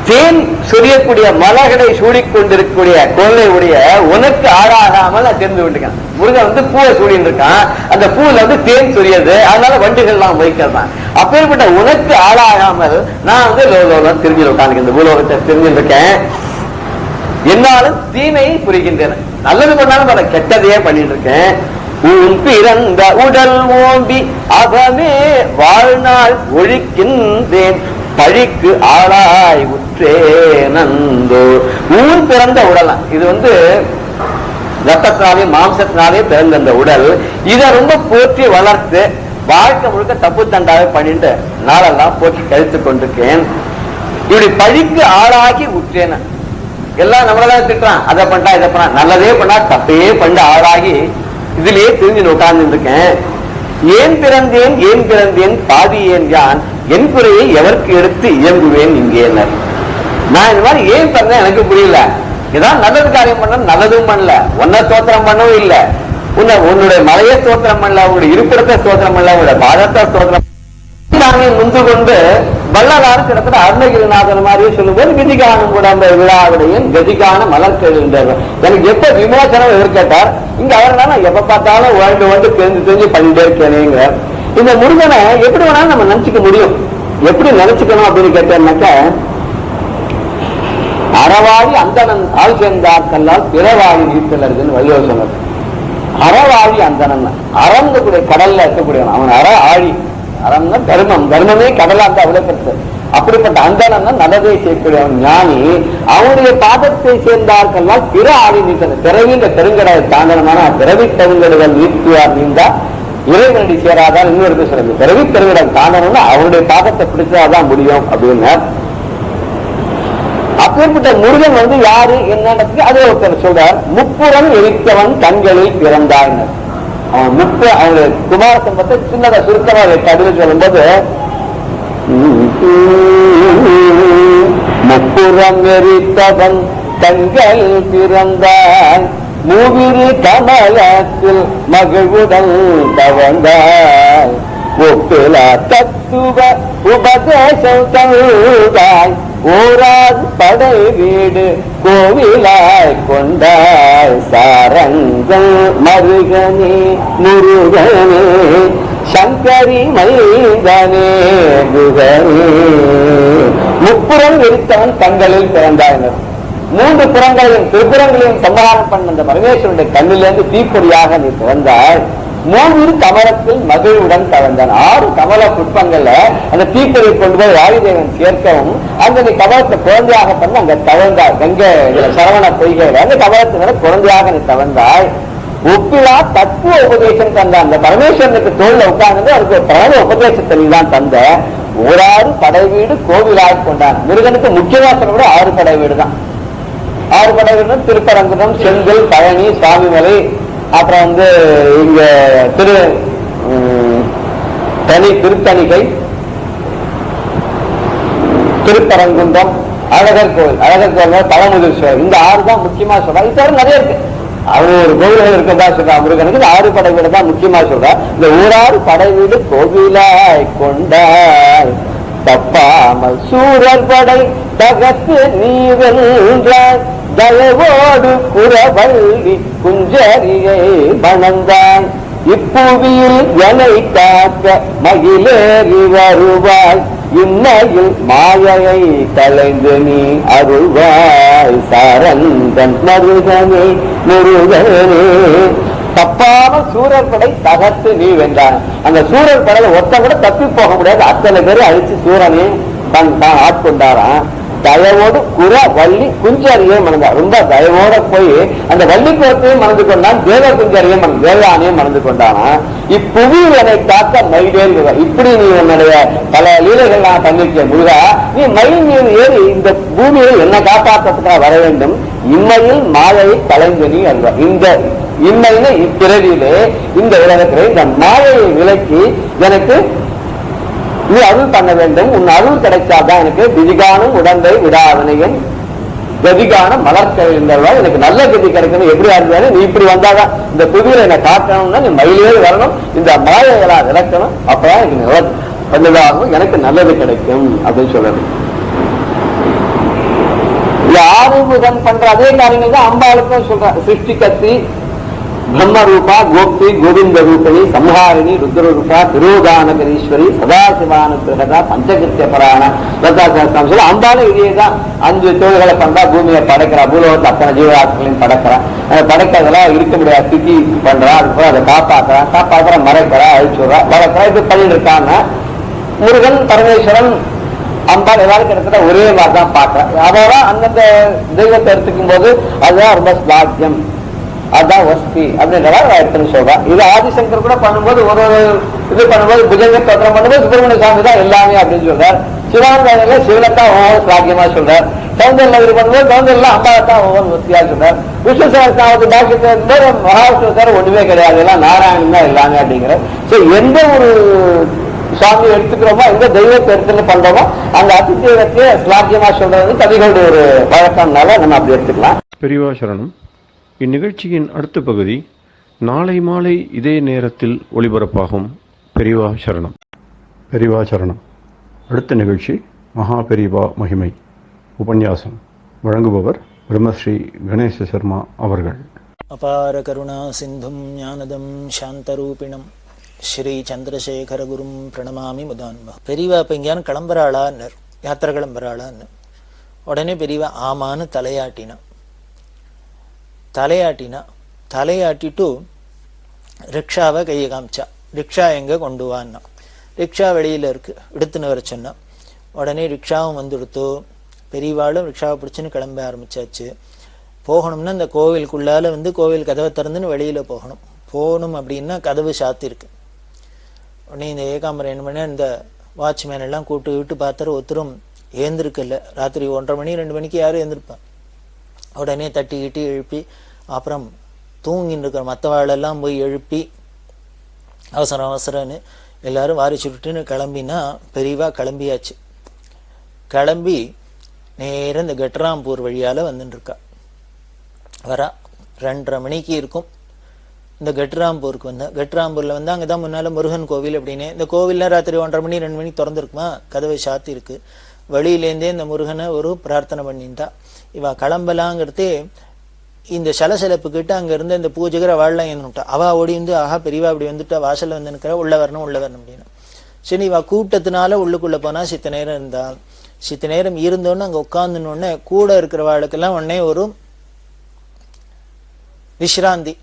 தேன் சொரியக்கூடிய மலர்களை சூடிக்கொண்டிருக்கக்கூடிய குழந்தை உடைய உனக்கு ஆளாகாமல் நான் தெரிந்து கொண்டிருக்கேன். முருகன் பூவை சூடின்னு இருக்கான். அந்த பூவில் தேன் சொரியது, அதனால வண்டுகள் எல்லாம் வைக்கிறதான். அப்பேற்பட்ட உனக்கு ஆளாகாமல் நான் தெரிஞ்சு உட்காந்து இந்த பூலோகத்தை தெரிஞ்சிருக்கேன். என்னாலும் தீமையை புரிகின்றன. நல்லது பண்ணாலும் அதை கெட்டதையே பண்ணிட்டு இருக்கேன். உன் பிறந்த உடல் ஓம்பி அவமே வாழ்நாள் ஒழிக்கின்றேன் பழிக்கு ஆளாய் உற்றே நந்தோ. ஊன் பிறந்த உடலாம். இது ரத்தத்தினாலே மாம்சத்தினாலே பிறந்த அந்த உடல். இதை ரொம்ப போற்றி வளர்த்து வாழ்க்கை முழுக்க தப்பு தண்டாவே பண்ணிட்டு நாளெல்லாம் போற்றி கழித்து கொண்டிருக்கேன். இப்படி பழிக்கு ஆளாகி உற்றேன். எல்லாம் நம்மளதான் திட்டுறான், அதை பண்ணா இதை பண்ணா. நல்லதே பண்ணா தப்பையே பண்ண ஆளாகி இதுலயே தெரிஞ்சு உட்கார்ந்து இருக்கேன். ஏன் பிறந்தேன் பாதி ஏன் யான் என் குறையை எவருக்கு எடுத்து இயங்குவேன் இங்கே. நான் இந்த மாதிரி ஏன் பிறந்தேன் எனக்கு புரியல. ஏதாவது நல்லது காரியம் பண்ண நல்லதும் பண்ணல, உன்னை ஸ்தோத்திரம் பண்ணவும் இல்லை, உன்னுடைய மலையை ஸ்தோத்திரம் பண்ணல, உன்னுடைய இருப்பிடத்தை ஸ்தோத்திரம் பண்ணல, உன்னுடைய பாதத்தை ஸ்தோத்திரம் முந்து கொண்டு வள்ளலாறு கிடக்கிற அருணகிரிநாதன் மாதிரியே சொல்லும்போது கதிகானம் உடம்பை விழாவிடையும் கதிகான மலர்கள் என்றார். எனக்கு எப்ப விமோசனம் எதிர் கேட்டார். இங்க அவர்னால எப்ப பார்த்தாலும் வாழ்ந்து தெரிஞ்சு பண்ணிட்டே இருக்கேனேங்கிறார். இந்த முருகனை எப்படி வேணாலும் நம்ம நினைச்சுக்க முடியும். எப்படி நினைச்சுக்கணும் அப்படின்னு கேட்டோம்னாக்க, அறவாழி அந்தணன் ஆள் சேர்ந்தார் கல்லால் பிறவாழி நீர்த்தலர்னு வள்ளுவ சொன்னார். அறவாழி அந்தணன் அறங்கக்கூடிய கடல்ல இருக்கக்கூடிய அவன் அற ஆழி. அறம்னா தர்மம், தர்மமே கடலா அந்த அவ்வளவு. அப்படிப்பட்ட அந்தணன் நல்லதை செய்யக்கூடியவன் ஞானி. அவனுடைய பாதத்தை சேர்ந்தார்கள்லாம் பிற ஆழி நீத்தன. பிறவி இந்த பெருங்கடலை தாண்டனமான பிறவி பெருங்கடல் நீக்குவார் நீந்தா இறைவனடி சேராதான் இன்னொரு சொல்லுங்க. பிறவி பெருங்கடல் தாண்டனம்னா அவனுடைய பாதத்தை பிடிச்சாதான் முடியும் அப்படின்னு. அப்பேற்பட்ட முருகன் யாரு என்னன்றதுக்கு அதே ஒருத்தர் சொல்றார். முப்புறம் எரித்தவன் கண்களில் பிறந்தாயினர். அவன் அவனுடைய குமார சம்பத்தை சின்னதா சுருக்கமாக கடிதம் சொல்லும் போது, முப்புறம் எரித்தவன் கண்களில் பிறந்தாய் மூவிரு கமலத்தில் மகிழ்வுடன் தவந்தாய் ஒப்பில தத்துவ உபதேசம் தந்தாய் ஓராது படை வீடு கோவிலாய் கொண்டாய் சாரங்கள் மருகனே முருகனே சங்கரி மைதனே முகனே. முப்புறம் எரித்தவன் தங்களில் பிறந்தாயினர். 3 புறங்களையும் திருப்புறங்களையும் சம்ஹாரம் பண்ண அந்த பரமேஸ்வரனுடைய கண்ணிலிருந்து தீப்பொறியாக நீ பிறந்தாய். 3 கமலத்தில் மகிழ்வுடன் தவழ்ந்தான். 6 கமல புஷ்பங்கள்ல அந்த தீப்பொறியை கொண்டு போய் வாயுதேவன் சேர்க்கவும் அந்த நீ கமலத்தை குழந்தையாக பண்ண அங்க தவழ்ந்தாய். கங்கை சரவண பொய்கையில அந்த கமலத்தினால குழந்தையாக நீ தவழ்ந்தாய். ஒப்பிலா தத்துவ உபதேசம் தந்த அந்த பரமேஸ்வரனுக்கு தோல்ல உட்கார்ந்து அதுக்கு ஒரு பிரணவ உபதேசத்தை நீ தான் தந்த. ஓராறு படை வீடு கோவிலாக கொண்டான். முருகனுக்கு முக்கியமா சொல்ல கூட 6 படை வீடு தான். 6 படை வீடு திருப்பரங்குன்றம், செந்தில், பழனி, சுவாமிமலை, அப்புறம் இங்க திருத்தணிகை, திருப்பரங்குன்றம், அழகர் கோவில். அழகர் கோவில் பழமுதிர்ஸ்வரர். இந்த 6 தான் முக்கியமா சொல்றாங்க. இது தவிர நிறைய இருக்கு. அவரு ஒரு கோவில்கள் இருக்கதா சொல்றா. முருகனுக்கு 6 படை வீடு தான் முக்கியமா சொல்றா. இந்த ஊராறு படை வீடு கோவிலாய் கொண்டாய் தப்பாமல் சூரர் படை தகத்து நீ வென்றாய் தயவோடு குறவள்ளி குஞ்சரியை மணந்தாய் இப்புவியில் எனை காக்க மகிழேறி வருவாய் இன்னையில் மாயையை கலைந்து நீ அருள்வாய் சாரந்தன் மருகனே முருகனே. தப்பாம சூரர் படை தகர்த்து நீ வென்றான். அந்த சூரர் படையில ஒருத்த கூட தப்பி போக முடியாது. அத்தனை பேரை அழிச்சு சூரனே தான் ஆட்கொண்டாரான். தயவோடு குற வள்ளி குஞ்சறியே மணந்தா. ரொம்ப தயவோட போய் அந்த வள்ளி குலத்தையும் மணந்து கொண்டான், தேவ குஞ்சறியே தேவயானையும் மணந்து கொண்டானா. இப்புவியில் என்னை காக்க மயிலேல். இப்படி நீ உன்னுடைய பல லீலைகள் நான் பண்ணிருக்கேன் முருகா, நீ மயில் மீது ஏறி இந்த பூமியை என்னை காப்பாற்றத்துக்காக வர வேண்டும். இம்மையில் மாயையை கலைந்து நீ அல்ல. இந்த இம்மையில இப்பிறவியிலே இந்த உலகத்திலே இந்த மாயையை விலக்கி எனக்கு நீ அருள் பண்ண வேண்டும். உன் அருள் கிடைச்சாதான் எனக்கு விதிகானும் உடம்பை விடாதனையும் கதிகான மலர்கழிந்தவா எனக்கு நல்ல கதி கிடைக்கணும். எப்படியா இருந்தாலும் நீ இப்படி வந்தாதான் இந்த புவியில என்னை காட்டணும்னா நீ மயிலேறி வரணும், இந்த மாயைகளா விளக்கணும். அப்பதான் எனக்கு நல்லதாகும், எனக்கு நல்லது கிடைக்கும் அப்படின்னு சொல்லணும். ஆறுமுகம் பண்ற அதே காரியங்கள் தான் அம்பாளுக்கும் சொல்ற. சிருஷ்டி கத்தி பிரம்ம ரூபா கோப்தி கோவிந்த ரூபணி சம்ஹாரிணி ருத்ர ரூபா திரோதானகரீஸ்வரி சதாசிவானுகிரகதா பஞ்சகிருத்திய பராண லதாசாஸ்திரம் சொல்லி அம்பாலும் இதேதான். 5 தொழில்களை பண்றா, பூமியை படைக்கிறா, பூலோகத்தை அத்தனை ஜீவராசிகளையும் படைக்கிறா. படைக்கிறதெல்லாம் இருக்க முடியாத ஸ்திதி பண்றா, அதுக்கப்புறம் அதை காப்பாத்துறா மறைக்கிறா, அழிச்சுடுறா, வளர்க்கிறா. இது பண்ணிட்டு இருக்காங்க. முருகன் பரமேஸ்வரன் அம்பாள் எல்லாரும் கிட்டத்தட்ட ஒரே மாதிரி தான் பார்க்கிறேன். அதெல்லாம் அந்தந்த தெய்வத்தை எடுத்துக்கும் போது அதுதான் ரொம்ப ஸ்லாக்கியம், அதுதான் வஸ்தி அப்படின்றதான் சொல்றேன். இது ஆதிசங்கர் கூட பண்ணும்போது ஒரு இது பண்ணும்போது புஜங்க தோற்றம் பண்ணும்போது சுப்பிரமணிய சுவாமி தான் எல்லாமே அப்படின்னு சொல்றார். சிவானந்தாயில சிவனைத்தான் ஒவ்வொரு ஸ்லாக்கியமா சொல்றார். சௌந்தர்ல இது பண்ணும்போது சௌந்தர்ல அம்பாவைத்தான் ஒவ்வொரு வஸ்தியா சொல்றார். விஷ்ணு சகஸ்ரநாமத்து பாஷ்யத்தை இருக்கும்போது மகாவிஷ்ணு ஒண்ணுமே கிடையாது, எல்லாம் நாராயணன் தான் எல்லாமே அப்படிங்கிற. சோ எந்த ஒரு சுவாமி எடுத்துக்கிறோமோ, எந்த தெய்வத்தை எடுத்துன்னு பண்றோமோ அந்த அதிதெய்வத்தையே ஸ்லாக்கியமா சொல்றது கவிகளுடைய ஒரு வழக்கம்னால நம்ம அப்படி எடுத்துக்கலாம். பெரியவா சரணம். இந்நிகழ்ச்சியின் அடுத்த பகுதி நாளை மாலை இதே நேரத்தில் ஒளிபரப்பாகும். பெரியவா சரணம். பெரியவா சரணம். அடுத்த நிகழ்ச்சி மகா பெரியவா மகிமை உபன்யாசம். வழங்குபவர் பிரம்மஸ்ரீ கணேச சர்மா அவர்கள். அபார கருணா சிந்தும் ஞானதம் சாந்தரூபிணம் ஸ்ரீ சந்திரசேகர குரும் பிரணமாமி முதான்மா. பெரியவா இப்போ எங்கேயானு கிளம்புறாளான்னு, யாத்திரை கிளம்புறாளான்னு உடனே பெரியவா ஆமான்னு தலையாட்டிட்டு ரிக்ஷாவை கையை காமிச்சா. ரிக்ஷா எங்கே கொண்டு வான்னா, ரிக்ஷா வெளியில் இருக்கு, எடுத்துன்னு வர சொன்னா. உடனே ரிக்ஷாவும் வந்துடுத்து. பெரியவாளும் ரிக்ஷாவை பிடிச்சின்னு கிளம்ப ஆரம்பிச்சாச்சு. போகணும்னா இந்த கோவிலுக்குள்ளால கோவில் கதவை திறந்துன்னு வெளியில் போகணும் அப்படின்னா கதவு சாத்திருக்கு. உடனே இந்த ஏகாம்பரம் என்ன பண்ண, இந்த வாட்ச்மேன் எல்லாம் கூப்பிட்டு விட்டு பார்த்தாரு, ஒருத்தரும் ஏந்திருக்கல. ராத்திரி 1:30 மணி 2 மணிக்கு யாரும் ஏந்திருப்பான். உடனே தட்டி கிட்டி எழுப்பி அப்புறம் தூங்கின்னு இருக்கிற மற்றவாழெல்லாம் போய் எழுப்பி அவசரம்னு எல்லாரும் வாரி சுட்டுன்னு கிளம்பினா பெரியவா கிளம்பியாச்சு. கிளம்பி நேரம் இந்த கட்ராம்பூர் வழியால் வந்துட்டு இருக்கா. வரா 2:30 மணிக்கு இருக்கும். இந்த கட்ராம்பூருக்கு கட்ராம்பூரில் அங்கே தான் முன்னால் முருகன் கோவில் அப்படின்னு. இந்த கோவிலில் ராத்திரி 1:30 மணி 2 மணிக்கு திறந்துருக்குமா, கதவை சாத்தி இருக்கு. வெளியிலேருந்தே இந்த முருகனை ஒரு பிரார்த்தனை பண்ணிட்டா. இவ கிளம்பலாங்கிறதே இந்த சலசலப்புக்கிட்ட அங்கே இருந்த இந்த பூஜைகரை வாழலாம் ஏந்துட்டா. அவள் ஓடி ஆஹா பெரியவா அப்படி வந்துட்டா, வாசலில் வந்து நிற்கிறா, உள்ள வரணும் அப்படின்னு. சரி இவ கூட்டத்தினால உள்ளுக்குள்ளே போனால் சித்த நேரம் இருந்தா. சித்த நேரம் இருந்தோன்னு அங்கே உட்காந்துன்னொடனே கூட இருக்கிற வாழ்க்கெல்லாம் உடனே ஒரு விஸ்ராந்தி.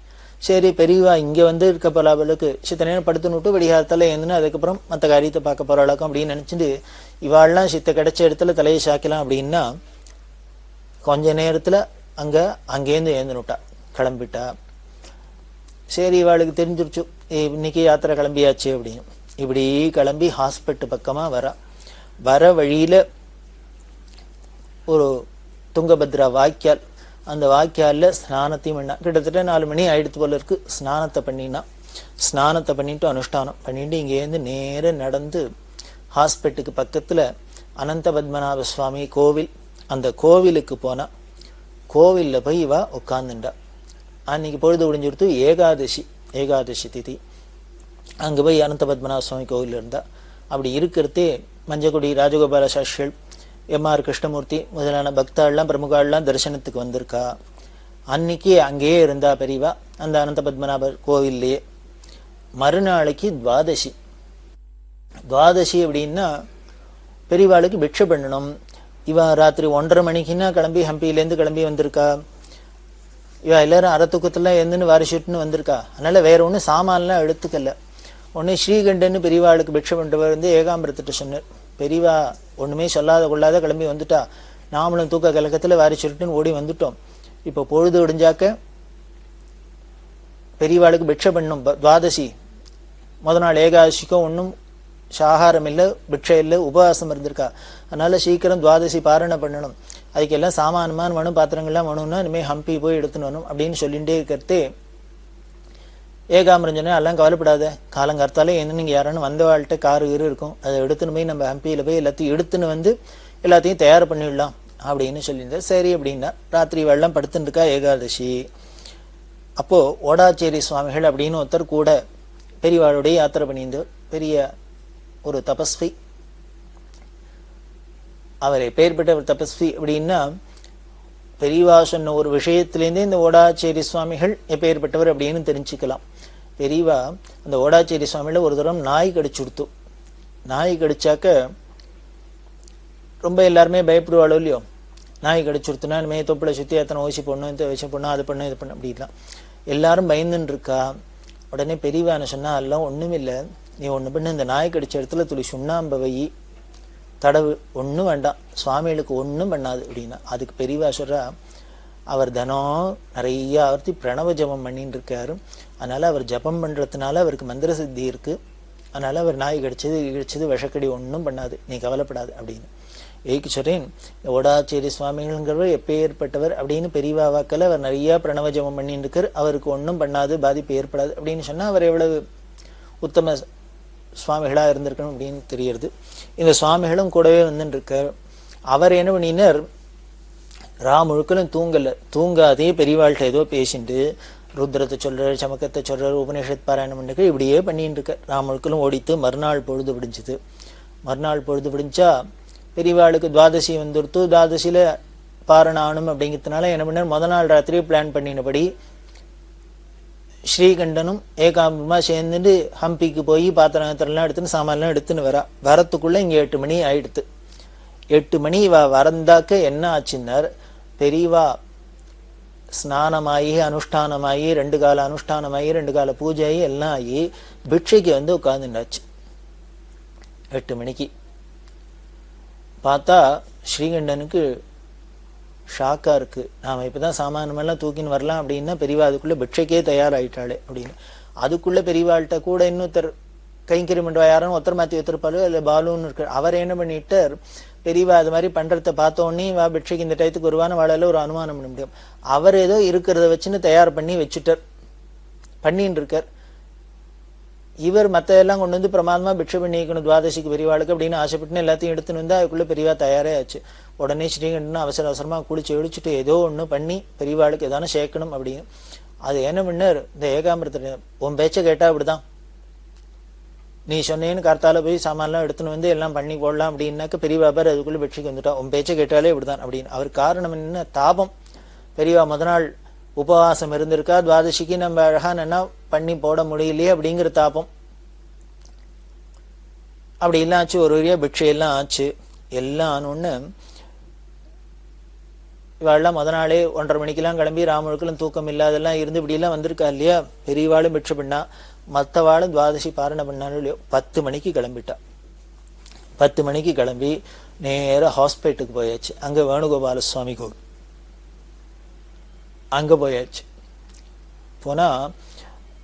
சரி பெரியவா இங்கே இருக்க போலாவளுக்கு சித்த நேரம் படுத்துன்னு விட்டு வெடிகாலத்தில் ஏந்துன்னு அதுக்கப்புறம் மற்ற காரியத்தை பார்க்க போகிறாளாக்கும் அப்படின்னு நினச்சிட்டு இவாள்லாம் சித்த கிடைச்ச இடத்துல தலையை சாக்கலாம் அப்படின்னா கொஞ்ச நேரத்தில் அங்கேருந்து ஏந்துனுட்டா, கிளம்பிட்டா. சரி இவாளுக்கு தெரிஞ்சிருச்சு இன்னைக்கு யாத்திரை கிளம்பியாச்சு அப்படின்னு. இப்படி கிளம்பி ஹாஸ்பிட்டல் பக்கமாக வர வழியில் ஒரு துங்கபத்ரா வாய்க்கால், அந்த வாய்க்காலில் ஸ்நானத்தையும் பண்ணா. கிட்டத்தட்ட 4 மணி ஆயிடுத்து போல இருக்கு. ஸ்நானத்தை பண்ணிட்டு அனுஷ்டானம் பண்ணிட்டு இங்கேருந்து நேர நடந்து ஹாஸ்பிட்டலுக்கு பக்கத்தில் அனந்த பத்மநாப சுவாமி கோவில், அந்த கோவிலுக்கு போனா. கோவிலில் போய் இவா உட்காந்துண்டா. அன்னைக்கு பொழுது முடிஞ்சுடுத்து ஏகாதசி திதி. அங்கே போய் அனந்த பத்மநாப சுவாமி கோவில் இருந்தா. அப்படி இருக்கிறதே மஞ்சக்குடி ராஜகோபால சாஸ்திரிகள், எம்ஆர் கிருஷ்ணமூர்த்தி முதலான பக்தாள்லாம் பிரமுகாள்லாம் தரிசனத்துக்கு வந்திருக்கா. அன்னைக்கு அங்கேயே இருந்தா பெரியவா அந்த அனந்த பத்மநாபர் கோவில்லையே. மறுநாளைக்கு துவாதசி அப்படின்னா பெரியவாளுக்கு பிக்ஷை பண்ணணும். இவ ராத்திரி 1:30 மணிக்குன்னா கிளம்பி ஹம்பியிலேருந்து கிளம்பி வந்திருக்கா. இவ எல்லாரும் அறத்தூக்கத்துல இருந்துன்னு வாரிச்சுட்டுன்னு வந்திருக்கா. அதனால வேற ஒன்றும் சாமான்லாம் எடுத்துக்கல. ஒன்று ஸ்ரீகண்டன்னு பெரியவாளுக்கு பிக்ஷை பண்ணுறவர் ஏகாம்பரத்திட்ட சொன்னார், பெரியவா ஒன்றுமே சொல்லாத கொள்ளாத கிளம்பி வந்துட்டா, நாமளும் தூக்க கலக்கத்தில் வாரி சுருட்டுன்னு ஓடி வந்துட்டோம். இப்போ பொழுது விடிஞ்சாக்க பெரியவாளுக்கு பிட்சை பண்ணும். துவாதசி முத நாள் ஏகாதசிக்கும் ஒன்றும் ஆகாரம் இல்லை, பிட்சை இல்லை, உபவாசம் இருந்திருக்கா. அதனால சீக்கிரம் துவாதசி பாரணை பண்ணணும். அதுக்கெல்லாம் சாமானமான வேணும், பாத்திரங்கள்லாம் வேணும்னா இனிமேல் ஹம்பி போய் எடுத்துன்னு வரணும் அப்படின்னு சொல்லிகிட்டே இருக்கிறதே ஏகாமரஞ்சனே எல்லாம் கவலைப்படாத, காலங்கார்த்தாலே என்ன நீங்கள் யாரானு வந்த வாழ்கிட்ட காரு இருக்கும், அதை எடுத்துன்னு போய் நம்ம ஹம்பியில் போய் எல்லாத்தையும் எடுத்துன்னு வந்து எல்லாத்தையும் தயார் பண்ணிடலாம் அப்படின்னு சொல்லியிருந்தேன். சரி அப்படின்னா ராத்திரி வெள்ளம் படுத்துட்டு இருக்கா ஏகாதசி. அப்போது ஓடாச்சேரி சுவாமிகள் அப்படின்னு ஒருத்தர் கூட பெரியவாளுடைய யாத்திரை பண்ணியிருந்தார். பெரிய ஒரு தபஸ்வி. அவரை பெயர்பட்ட ஒரு தபஸ்வி அப்படின்னா பெரியவா சொன்ன ஒரு விஷயத்திலேருந்தே இந்த ஓடாச்சேரி சுவாமிகள் எப்பேற்பட்டவர் அப்படின்னு தெரிஞ்சுக்கலாம். பெரியவா அந்த ஓடாச்சேரி சுவாமியில் ஒரு தரம் நாய் கடிச்சுடுத்து. நாய் கடிச்சாக்க ரொம்ப எல்லாருமே பயப்படுவாளோ இல்லையோ. நாய் கடிச்சுடுத்துனா இனிமேல் தொப்பில் சுற்றி அத்தனை ஊசி போடணும், இந்த வயசு போடணும், அது பண்ணணும், இது பண்ணணும் அப்படின்லாம் எல்லாரும் பயந்துன்னு இருக்கா. உடனே பெரியவா என்ன சொன்னா, அதெல்லாம் ஒன்றும் இல்லை, நீ ஒன்று பண்ணு, இந்த நாய் கடிச்ச இடத்துல துளி சுண்ணாம்பை வை, தடவு, ஒன்றும் வேண்டாம், சுவாமிகளுக்கு ஒன்றும் பண்ணாது அப்படின்னா. அதுக்கு பெரியவா சொல்றா, அவர் தினம் நிறைய ஆவர்த்தி பிரணவ ஜபம் பண்ணின்னு இருக்காரு, அதனால அவர் ஜபம் பண்ணுறதுனால அவருக்கு மந்திர சித்தி இருக்கு, அதனால அவர் நாய் கடிச்சது விஷக்கடி ஒன்றும் பண்ணாது, நீ கவலைப்படாது அப்படின்னு. ஏக்கு சொல்றேன், ஓடாச்சேரி சுவாமிகள்ங்கிறவர் எப்பேற்பட்டவர் அப்படின்னு பெரியவா வாக்கில் அவர் நிறைய பிரணவ ஜபம் பண்ணிட்டு இருக்கார், அவருக்கு ஒன்றும் பண்ணாது, பாதிப்பு ஏற்படாது அப்படின்னு சொன்னா அவர் எவ்வளவு உத்தம சுவாமிகளா இருந்திருக்கணும் அப்படின்னு தெரியறது. இந்த சுவாமிகளும் கூடவே வந்துட்டு இருக்கார். அவர் என்ன பண்ணினார், முழுக்களும் தூங்காதே பெரியவாழ்கிட்ட ஏதோ பேசிட்டு ருத்ரத்தை சொல்றாரு, சமக்கத்தை சொல்றாரு, உபநிஷத் பாராயணம் பண்ணிட்டு இப்படியே பண்ணிட்டு இருக்க. முழுக்களும் ஓடித்து மறுநாள் பொழுது விடிஞ்சுது. மறுநாள் பொழுது விடிஞ்சா பெரியவாளுக்கு துவாதசி வந்துடுத்து. துவாதசியில பாரணானும் அப்படிங்கிறதுனால என்ன பண்ணார், முதல் நாள் ராத்திரியே பிளான் பண்ணினபடி ஸ்ரீகண்டனும் ஏகாம்பரமா சேர்ந்துட்டு ஹம்பிக்கு போய் பாத்திரங்கத்திரலாம் எடுத்துன்னு சாமான்லாம் எடுத்துன்னு வரத்துக்குள்ள இங்க 8 மணி ஆயிடுத்து. 8 மணி வரந்தாக்க என்ன ஆச்சுன்னார், பெரியவா ஸ்நானமாகி அனுஷ்டானமாகி 2 கால அனுஷ்டானமாகி 2 கால பூஜை எல்லாம் ஆகி பிட்சைக்கு வந்து உட்காந்துட்டாச்சு. 8 மணிக்கு பார்த்தா ஸ்ரீகண்டனுக்கு ஷாக்கா இருக்கு. நாம இப்பதான் சாமானமெல்லாம் தூக்கின்னு வரலாம் அப்படின்னா பெரியவா அதுக்குள்ள பிட்சைக்கே தயாராயிட்டாளே அப்படின்னு. அதுக்குள்ள பெரியவாள்கிட்ட கூட இன்னொருத்தர் கைங்கரி மண்டபம் யாரும் ஒருத்தர் மாத்தி ஒருத்தருப்பாலோ இல்லை பாலுன்னு இருக்காரு. அவர் என்ன பண்ணிட்டார், பெரியவா அது மாதிரி பண்றத பார்த்தோன்னே வா பிட்சைக்கு இந்த டயத்துக்கு வருவான வாழல ஒரு அனுமானம் பண்ண முடியும். அவர் ஏதோ இருக்கிறத வச்சுன்னு தயார் பண்ணி வச்சுட்டார், பண்ணின்னு இருக்கார். இவர் மற்ற எல்லாம் கொண்டு வந்து பிரமாதமா பிட்சை பண்ணி வைக்கணும் துவாதசிக்கு பெரியவாளுக்கு அப்படின்னு ஆசைப்பட்டுன்னு எல்லாத்தையும் எடுத்துன்னு வந்து அதுக்குள்ள பெரியவா தயாரே ஆச்சு. உடனே ஸ்ரீகண்டன் அவசர அவசரமா குளிச்சு ஒழிச்சுட்டு ஏதோ ஒண்ணு பண்ணி பெரியவாளுக்கு எதானே சேர்க்கணும் அப்படின்னு. அது என்ன பண்ணார், இந்த ஏகாம்பரத்துல உன் பேச்சை கேட்டா அப்படிதான், நீ சொன்னேன்னு கர்த்தால போய் சாமான்லாம் எடுத்துன்னு வந்து எல்லாம் பண்ணி போடலாம் அப்படின்னாக்க பெரியவா பேர் அதுக்குள்ள பெட்ஷிக்கு வந்துட்டா, உன் பேச்சை கேட்டாலே இப்படிதான் அப்படின்னு. அவர் காரணம் என்ன, தாபம். பெரியவா முத நாள் உபவாசம் இருந்திருக்கா, துவாதசிக்கு நம்ம அழகா என்ன பண்ணி போட முடியலையே அப்படிங்கிற தாபம். அப்படி எல்லாம் ஆச்சு. ஒரு வழியா பிட்சையெல்லாம் ஆச்சு. எல்லாம் ஆனோன்னு இவாள்லாம் முத நாளே 1:30 மணிக்கெல்லாம் கிளம்பி ராமுழுக்கெல்லாம் தூக்கம் இல்லாதெல்லாம் இருந்து இப்படி எல்லாம் வந்திருக்கா இல்லையா. பெரியவாளும் பிட்சை பண்ணா, மற்றவாளும் துவாதசி பாரணை பண்ணாலும் இல்லையோ 10 மணிக்கு கிளம்பிட்டா. 10 மணிக்கு கிளம்பி நேர ஹாஸ்பிட்டலுக்கு போயாச்சு. அங்க வேணுகோபால சுவாமி கோவில் அங்க போயாச்சு. போனா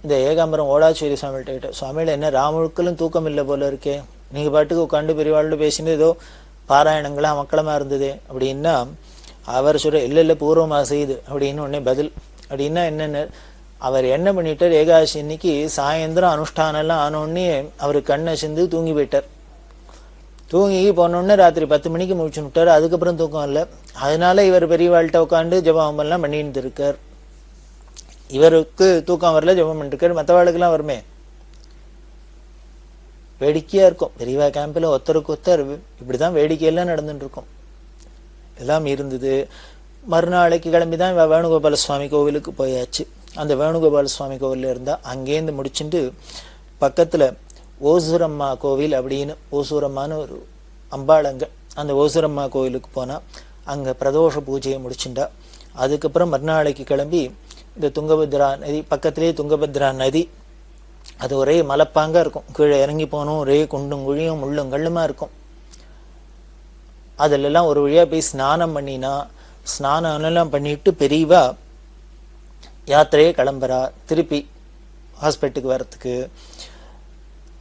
இந்த ஏகாம்பரம் ஓடாச்சேரி சுவாமிகிட்ட கிட்ட, சுவாமியில என்ன ராமுழுக்கலும் தூக்கம் இல்லை போல இருக்கே, நீங்க பாட்டுக்கு உட்காந்து பெரியவாளோட பேசினது ஏதோ பாராயணங்களா மக்களமா இருந்தது அப்படின்னா, அவர் சொல்ற இல்ல பூர்வமா செய்யுது அப்படின்னு உடனே பதில். அப்படின்னா என்னன்னு, அவர் என்ன பண்ணிட்டார், ஏகாதசி இன்னைக்கு சாயந்தரம் அனுஷ்டானம் எல்லாம் ஆனோடனே அவரு கண்ணை சிந்து தூங்கி போயிட்டார். தூங்கி போனோடனே ராத்திரி 10 மணிக்கு முடிச்சு விட்டார். அதுக்கப்புறம் தூக்கம் இல்லை. அதனால இவர் பெரியவாள்கிட்ட உட்காந்து ஜபம் எல்லாம் பண்ணிட்டு இருக்கார். இவருக்கு தூக்கம் வரல, ஜபம் பண்ணிட்டு இருக்காரு. மற்றவாளுக்கெல்லாம் வருமே, வேடிக்கையா இருக்கும். பெரியவா கேம்பில் ஒருத்தருக்கு ஒருத்தர் இப்படிதான் வேடிக்கையெல்லாம் நடந்துட்டு இருக்கும். எல்லாம் இருந்தது. மறுநாளைக்கு கிளம்பிதான் வேணுகோபால சுவாமி கோவிலுக்கு போயாச்சு. அந்த வேணுகோபால சுவாமி கோவில்ல இருந்தா அங்கேருந்து முடிச்சுட்டு பக்கத்துல ஓசூரம்மா கோவில் அப்படின்னு, ஓசூரம்மான்னு ஒரு அம்பாளங்க, அந்த ஓசூரம்மா கோவிலுக்கு போனா அங்க பிரதோஷ பூஜையை முடிச்சுட்டா. அதுக்கப்புறம் மறுநாளைக்கு கிளம்பி இந்த துங்கபத்ரா நதி பக்கத்திலேயே துங்கபத்ரா நதி, அது ஒரே மலைப்பாங்கா இருக்கும். கீழே இறங்கி போனோம், ஒரே குண்டும் குழியும் முள்ளும் கல்லுமா இருக்கும். அதிலெல்லாம் ஒரு வழியாக போய் ஸ்நானம் பண்ணினா, ஸ்நானம் எல்லாம் பண்ணிட்டு பெரியவா யாத்திரையே கிளம்புறா திருப்பி ஹாஸ்பிட்டலுக்கு வர்றதுக்கு.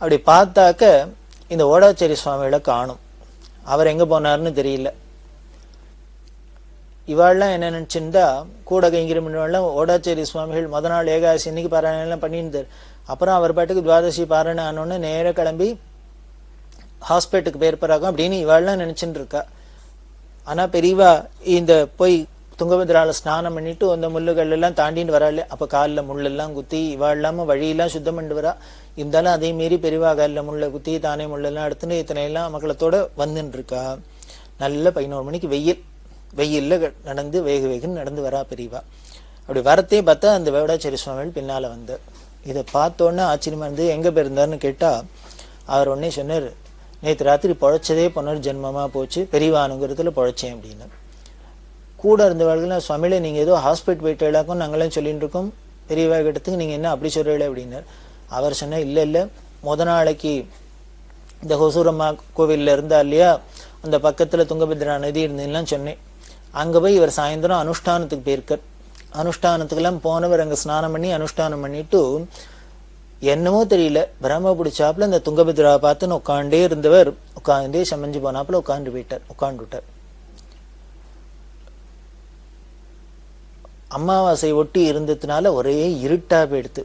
அப்படி பார்த்தாக்க இந்த ஓடாச்சேரி சுவாமிகளை காணும். அவர் எங்கே போனார்னு தெரியல. இவாள்லாம் என்ன நினச்சிருந்தா, கூட கைங்கிரமெல்லாம் ஓடாச்சேரி சுவாமிகள் முத நாள் ஏகாதசி இன்னைக்கு பாராயணம் பண்ணியிருந்தார். அப்புறம் அவர் பாட்டுக்கு துவாதசி பாராயணம் ஆனோன்னு நேராக கிளம்பி ஹாஸ்பிட்டலுக்கு பேர்ப்பறாகும் அப்படின்னு இவாள்லாம் நினச்சிட்டு இருக்கா. ஆனால் பெரியவா இந்த போய் துங்கபத்ரால ஸ்நானம் பண்ணிட்டு அந்த முள்ளுகள் எல்லாம் தாண்டின்னு வராள். அப்போ காலில் முள்ளெல்லாம் குத்தி இவாள் இல்லாமல் வழியெல்லாம் சுத்தம் பண்ணிட்டு வரா. இருந்தாலும் அதே மீறி பெரியவா காலில் முள்ளை குத்தி தானே முள்ளெல்லாம் எடுத்துன்னு இத்தனை எல்லாம் மக்களத்தோட வந்துன்னு இருக்கா. நல்ல 11 மணிக்கு வெயிலில் நடந்து வேகன்னு நடந்து வரா பெரியவா. அப்படி வரத்தையே பார்த்தா அந்த வேடாச்சேரி சுவாமிகள் பின்னால் வந்து இதை பார்த்தோன்னே ஆச்சரியமா இருந்து எங்கே போயிருந்தாருன்னு கேட்டால் அவர் உடனே சொன்னார், நேற்று ராத்திரி பொழைச்சதே புனர்ஜென்மமாக போச்சு, பெரியவானுங்கிறதுல பொழைச்சேன் அப்படின்னு. கூட இருந்தவர்கள் சுவாமியில நீங்கள் ஏதோ ஹாஸ்பிட்டல் போயிட்டாக்கும் நாங்களாம் சொல்லிட்டு இருக்கோம், பெரியவா கிட்டத்துக்கு நீங்கள் என்ன அப்படி சொல்கிறீங்களே அப்படின்னார். அவர் சொன்னால் இல்லை முத நாளைக்கு இந்த ஹொசூரம்மா கோவிலில் இருந்தா இல்லையா, அந்த பக்கத்தில் துங்கபத்ரா நதி இருந்ததுலாம் சொன்னேன். அங்கே போய் இவர் சாயந்தரம் அனுஷ்டானத்துக்கு போயிருக்கார். அனுஷ்டானத்துக்கெல்லாம் போனவர் அங்கே ஸ்நானம் பண்ணி அனுஷ்டானம் பண்ணிட்டு என்னமோ தெரியல பிரம்ம பிடிச்சாப்புல இந்த துங்கபத்ரா பார்த்துன்னு உட்காண்டே இருந்தவர் உட்காந்தே சமைஞ்சு போனாப்புல உட்காந்துட்டார். அமாவாசை ஒட்டி இருந்ததுனால ஒரே இருட்டா போயிடுத்து.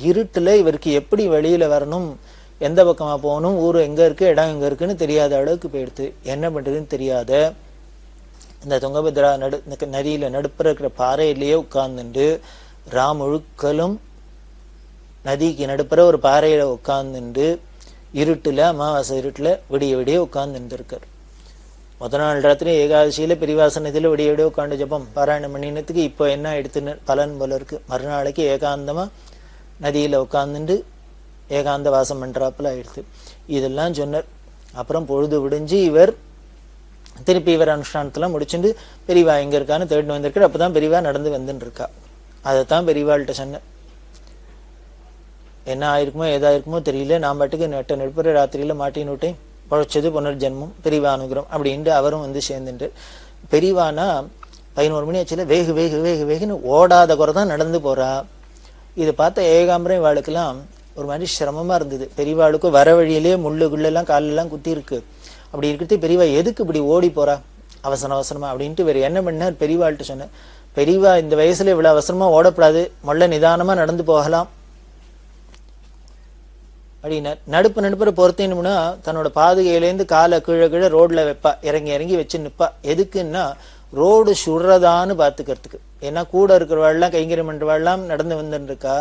இருட்டுல இவருக்கு எப்படி வெளியில வரணும், எந்த பக்கமா போகணும், ஊர் எங்க இருக்கு, இடம் எங்க இருக்குன்னு தெரியாத அளவுக்கு போயிடுத்து. என்ன பண்றதுன்னு தெரியாத இந்த துங்கபத்ரா நதியில நடுப்புற இருக்கிற பாறையிலேயே உட்கார்ந்துட்டு ராமுழுக்கலும் நதிக்கு நடுப்புற ஒரு பாறையில உட்கார்ந்துட்டு இருட்டுல அமாவாசை இருட்டுல விடிய உட்கார்ந்துட்டு இருக்கார். முத நாள் ராத்திரி ஏகாதசியில பெரிவாசனத்துல விடிய உட்காந்து ஜபம் பாராயணம் பண்ணினத்துக்கு இப்போ என்ன எடுத்துன்னு பலன் போல இருக்கு. மறுநாளைக்கு ஏகாந்தமா நதியில உட்கார்ந்துட்டு ஏகாந்த வாசம் பண்றாப்புல ஆயிடுத்து. இதெல்லாம் சொன்னார். அப்புறம் பொழுது விடிஞ்சு இவர் திருப்பி இவர் அனுஷ்டானத்தெல்லாம் முடிச்சுட்டு பெரியவா எங்க இருக்கான்னு தேடிட்டு வந்திருக்காரு. அப்பதான் பெரியவா நடந்து வந்துட்டு இருக்கா. அதைத்தான் பெரியவாள்கிட்ட சொன்னேன். என்ன ஆயிருக்குமோ ஏதாயிருக்குமோ தெரியல, நான் பாட்டுக்கு நெடுப்புற ராத்திரியில மாட்டின்னு விட்டேன், பொழைச்சது புனர்ஜென்மம் பெரியவா அனுகிரம் அப்படின்ட்டு அவரும் வந்து சேர்ந்துட்டு. பெரியவானா 11 மணி ஆச்சுல வேகுன்னு ஓடாத குறை தான் நடந்து போறா. இதை பார்த்த ஏகாம்பரம் இவாளுக்கெல்லாம் ஒரு மாதிரி சிரமமா இருந்தது. பெரியவாளுக்கு வர வழியிலே முள்ளுக்குள்ளெல்லாம் காலெல்லாம் குத்தி இருக்கு. அப்படி இருக்கிறது பெரியவா எதுக்கு இப்படி ஓடி போறா அவசரமா அப்படின்ட்டு வேற என்ன பண்ணார், பெரியவாள்கிட்ட சொன்ன, பெரியவா இந்த வயசுல இவ்வளவு அவசரமா ஓடப்படாது, மொள்ள நிதானமா நடந்து போகலாம் அப்படின்னா. நடுப்புற பொறுத்தேனும்னா தன்னோட பாதுகையிலேருந்து காலை கீழே ரோட்ல வைப்பா, இறங்கி வச்சு நிப்பா. எதுக்குன்னா ரோடு சுடுறதான்னு பாத்துக்கிறதுக்கு. ஏன்னா கூட இருக்கிறவாள்லாம் கைங்கரியம் பண்றவாள்லாம் நடந்து வந்துட்டு இருக்கா,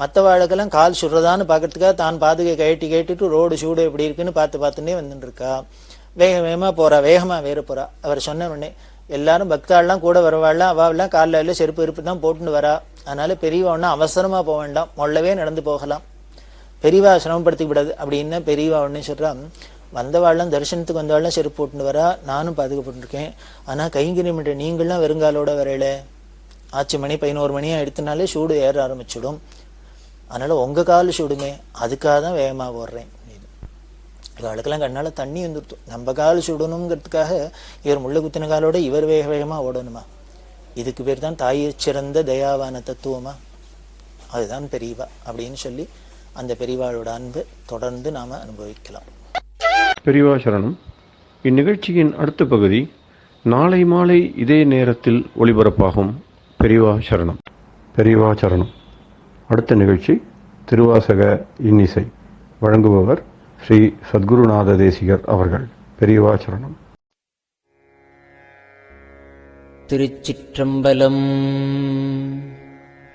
மற்றவாளுக்கெல்லாம் கால் சுடுறதான்னு பாக்கிறதுக்காக தான் பாதுகை கேட்டுட்டு ரோடு சூடு எப்படி இருக்குன்னு பார்த்துன்னே வந்துட்டு இருக்கா. வேகமா போறா, வேகமா வேற போறா. அவர் சொன்ன உடனே எல்லாரும் பக்தாள்லாம் கூட வரவாள்லாம் அவாவெல்லாம் காலில் எல்லாம் செருப்பு தான் போட்டுன்னு வரா. அதனால பெரியவா ஒன்னும் அவசரமா போக வேண்டாம், மொள்ளவே நடந்து போகலாம், பெரியவா சிரமப்படுத்திக்க கூடாது அப்படின்னா பெரியவா உடனே சொல்றான், வந்தவாள்லாம் தரிசனத்துக்கு வந்தவாள்லாம் செருப்பு போட்டுன்னு வரா, நானும் பாதுகாப்பட்டுருக்கேன். ஆனா கைங்கரியம் நீங்கள்லாம் வெறுங்காலோட வரையில ஆச்சு மணி 11 மணியா எடுத்தனாலே சூடு ஏற ஆரம்பிச்சுடும். அதனால உங்க கால் சுடுமே, அதுக்காக தான் வேகமா ஓடுறேன். இவளுக்கெல்லாம் கண்ணால தண்ணி வந்துடுத்து. நம்ம கால் சுடணுங்கிறதுக்காக இவர் முள்ள குத்தின காலோட இவர் வேகமா ஓடணுமா? இதுக்கு பேர் தான் தாயை சிறந்த தயாவான தத்துவமா, அதுதான் பெரியவா அப்படின்னு சொல்லி அந்த பெரியவாளோட அன்பு தொடர்ந்து நாம அனுபவிக்கலாம். பெரியவா சரணம். இந்நிகழ்ச்சியின் அடுத்த பகுதி நாளை மாலை இதே நேரத்தில் ஒளிபரப்பாகும். பெரியவா சரணம். பெரியவா சரணம். அடுத்த நிகழ்ச்சி திருவாசக இன்னிசை. வழங்குபவர் ஸ்ரீ சத்குருநாத தேசிகர் அவர்கள். பெரியவா சரணம். திருச்சிற்றம்பலம்.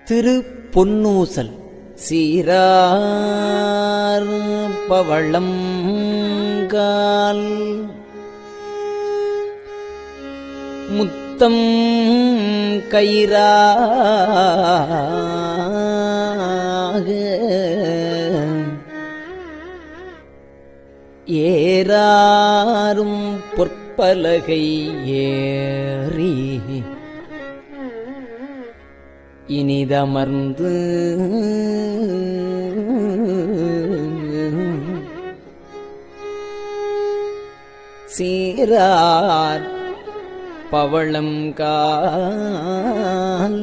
திரு பொன்னூசல் சீரார் பவளம் கால் முத்தம் கயிறாக ஏறாரும் பொற்பலகை ஏறி இனிதமர்ந்து சீரார் பவளம் கால்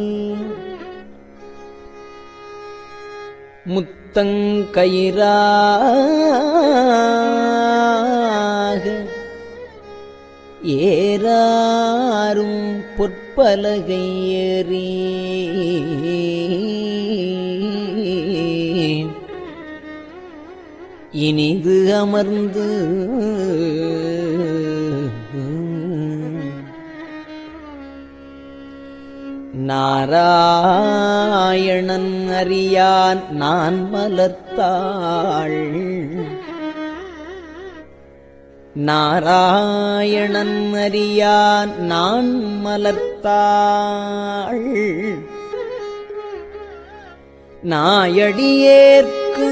முத்தங்கயிறாக ஏறாரும் பொற்பலகை ஏறி இனிது அமர்ந்து நாராயணன் அறியான் நான் மலர்த்தாள் நாராயணன் அறியான் நான் மலர்த்தாள் நாயடியேற்கு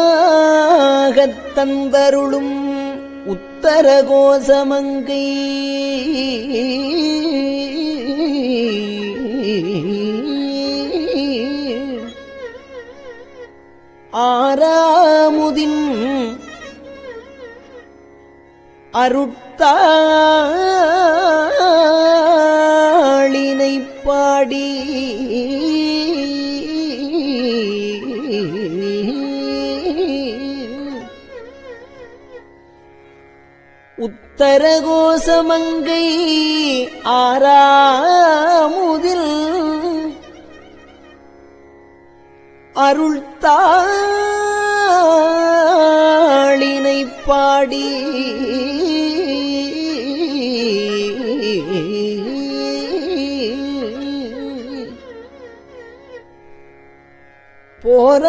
ஊராகத் தந்தருளும் உத்தர கோசமங்கை ஆராமுதின் அருட்தாளினைப் பாடி உத்தர கோசமங்கை ஆராமுதில் அருள்தாளினைப் பாடி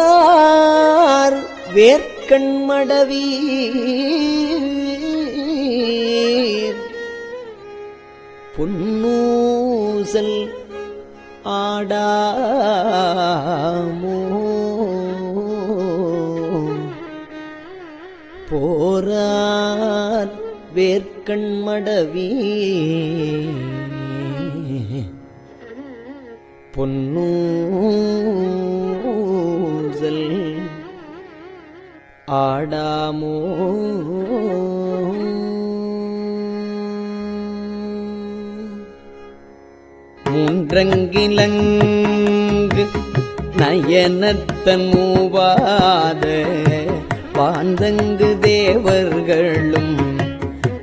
போரார் வேர்க்கண்மடவீர் பொன்னூசல் ஆடாமோ போரார் வேர்க்கண்மடவீர் பொன்னூசல் ஆடாமோ மூன்றங்கிலங்கு நயனத்தன் மூவாத பாந்தங்கு தேவர்களும்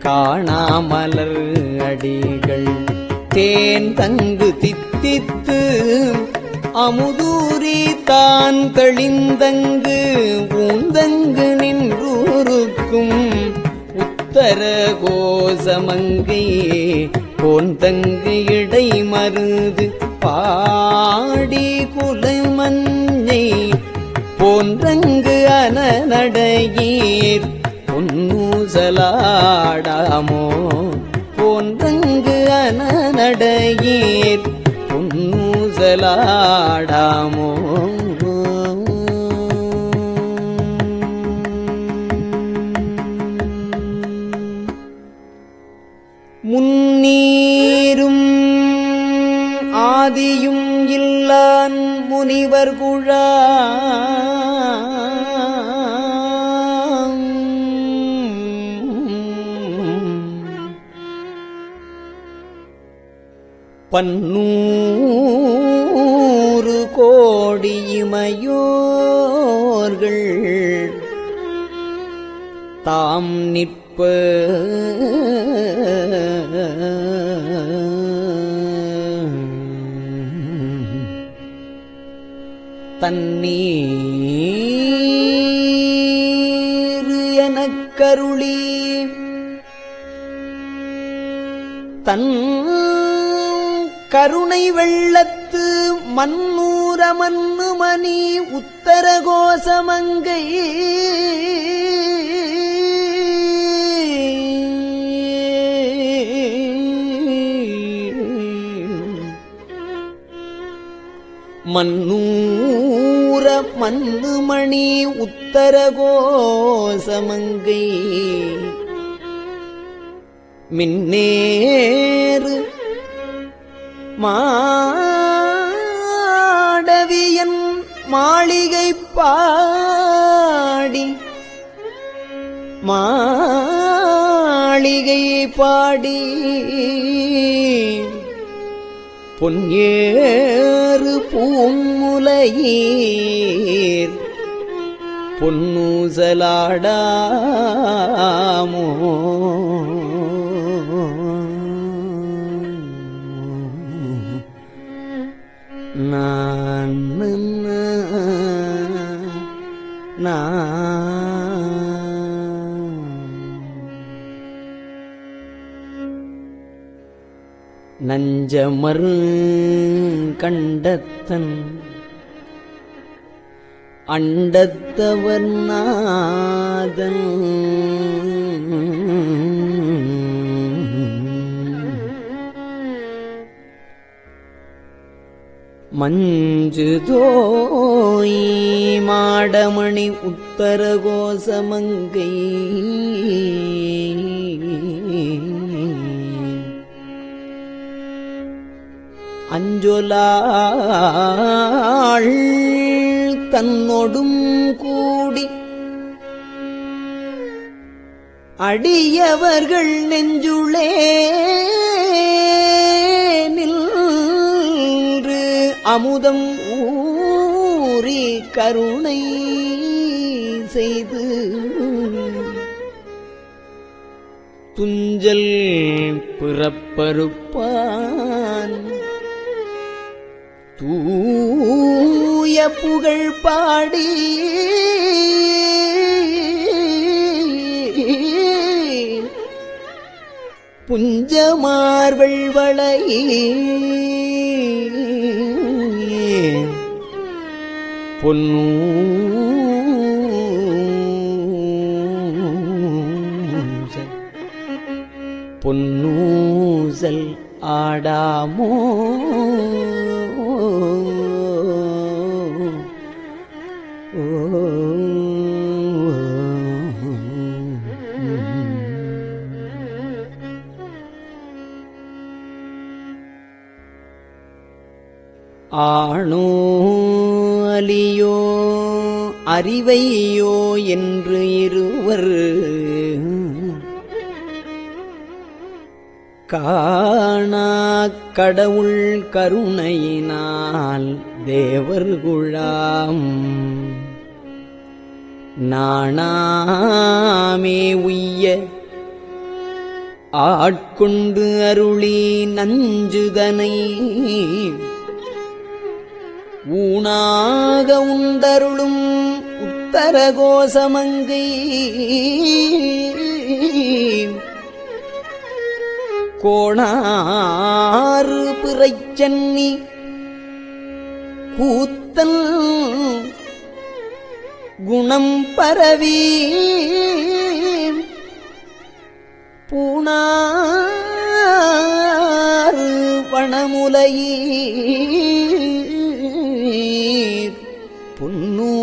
காணாமலர் அடிகள் தேன் தங்கு தித்தித்து அமுதூரி தான் தெளிந்தங்கு ஊந்தங்கு நின்றூருக்கும் உத்தர கோசமங்கை போந்தங்கு இடை மருது பாடி குலமஞ்சை போன்றங்கு அனநடையீர் பொன்னூசலாடாமோ போன்றங்கு அனநடையீர் பொன்னூசலாடாமோ முன்னீரும் ஆதியும் இல்லான் முனிவர் குழாம் பன்னூறு கோடி இமையோர்கள் தாம் நிற்ப தண்ணீர் எனக் கருளி தன் கருணை வெள்ளத்து மன்னூர மன்னு மணி உத்தர கோசமங்கை மன்னூர மன்னுமணி உத்தர கோசமங்கை மின்னேறு மாமலர் பரவியன் மாளிகை பாடி மாளிகை பாடி பொன்னேறு பூமுலையீர் பொன்னூசலாடாமோ நான் நஞ்சமர் கண்டத்தன் அண்டத்தவர் நாதன் மஞ்சு தோய் மாடமணி உத்தர கோசமங்கை அஞ்சொலாள் தன்னொடும் கூடி அடியவர்கள் நெஞ்சுளே நின்று அமுதம் ஊறி கருணை செய்து துஞ்சல் பிறப்பறுப்பான் தூய புகழ் பாடி புஞ்சமார்வள் வளை பொன்னூசல் ஆடாமோ ஆணோ அலியோ அறிவையோ என்று இருவர் காணா கடவுள் கருணையினால் தேவர்குழாம் நாணாமே உய்ய ஆட்கொண்டு அருளி நஞ்சுதனை ஊனாக உண்டருளும் உத்தர கோசமங்கை கோணாறு பிறைச்சன்னி கூத்தன் குணம் பரவி பூணாறு பணமுலையீர் பொன்னூசலாடாமோ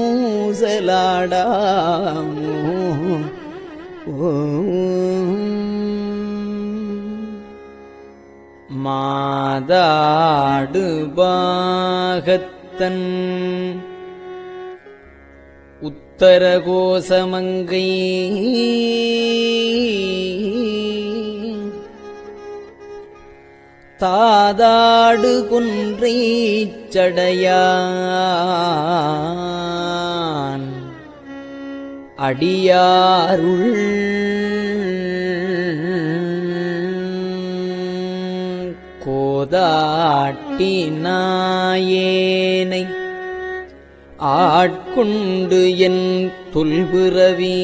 மாதாடு பாகத்தன் உத்தர கோசமங்கை தாதாடு குன்றை சடையான் அடியாருள் கோதாட்டி நாயேனை ஆட்கொண்டு என் தொல்பிறவி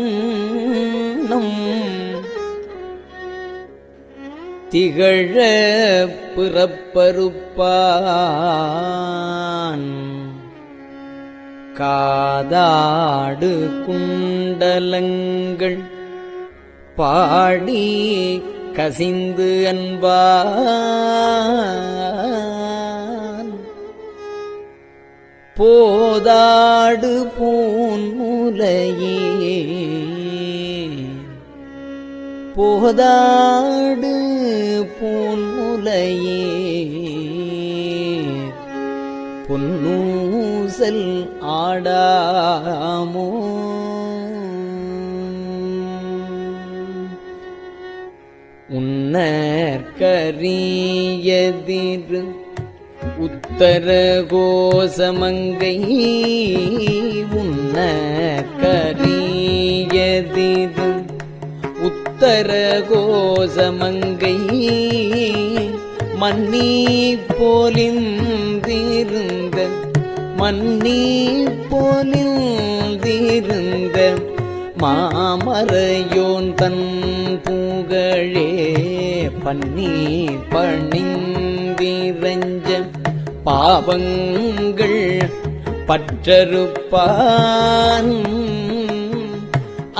தீதோடவண்ணம் திகழ பிறப்பறுப்பான் காதாடு குண்டலங்கள் பாடி கசிந்து அன்பான் போதாடு பூன்முலையே போதாடு பூன்முலையே பொன்னூசல் ஆடாமோ உன்னற்கரியதிரு உத்தர கோசமங்கை உன்னற்கரியதிரு உத்தர கோசமங்கை மன்னி போலிந்திருந்த மன்னி போலிந்திருந்த மாமரையோன் தன் புகழே பன்னி பணிந்திரஞ்ச பாவங்கள் பற்றறுப்பான்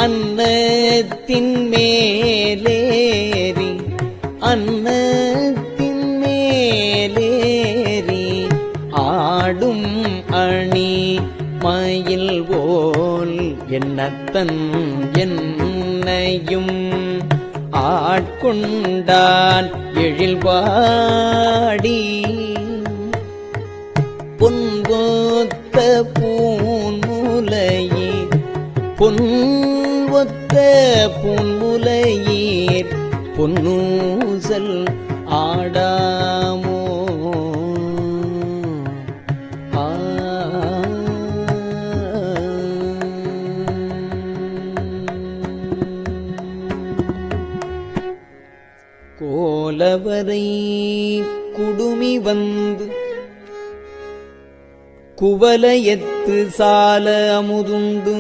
அன்னத்தின் மேலேறி அன்னத்தின் மேலேறி ஆடும் அணி மயில் போல் என்னத்தன் என்னையும் ஆட்கொண்டான் எழில்வாடி பொன்கொத்த பூன்முலையீர் பொன்வொத்த பூன்முலையீர் பொன்னூசல் ஆடாமோ கோலவரை குடுமி வந்து குவலயத்து சால அமுதுண்டு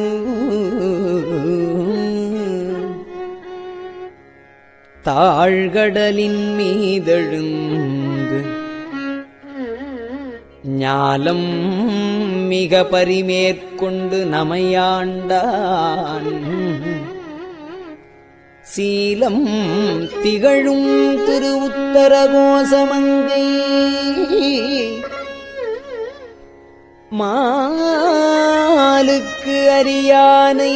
தாழ்கடலின் மீதெழுந்து ஞாலம் மிக பரிமேற்கொண்டு நமையாண்டான் சீலம் திகழும் திரு உத்தர கோசமங்கை மாலுக்கு அரியானை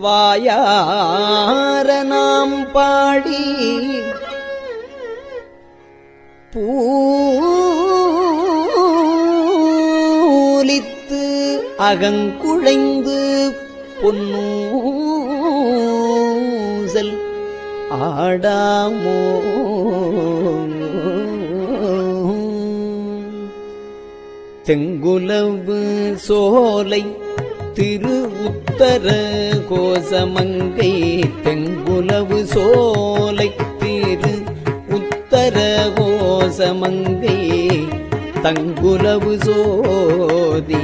வாயார நாம் பாடி பூலித்து அகங்குழைந்து பொன்னூசல் ஆடாமோ தெங்குலவு சோலை திரு உத்தர கோசமங்கை தெங்குலவு சோலை திரு உத்தர கோசமங்கை தங்குலவு சோதி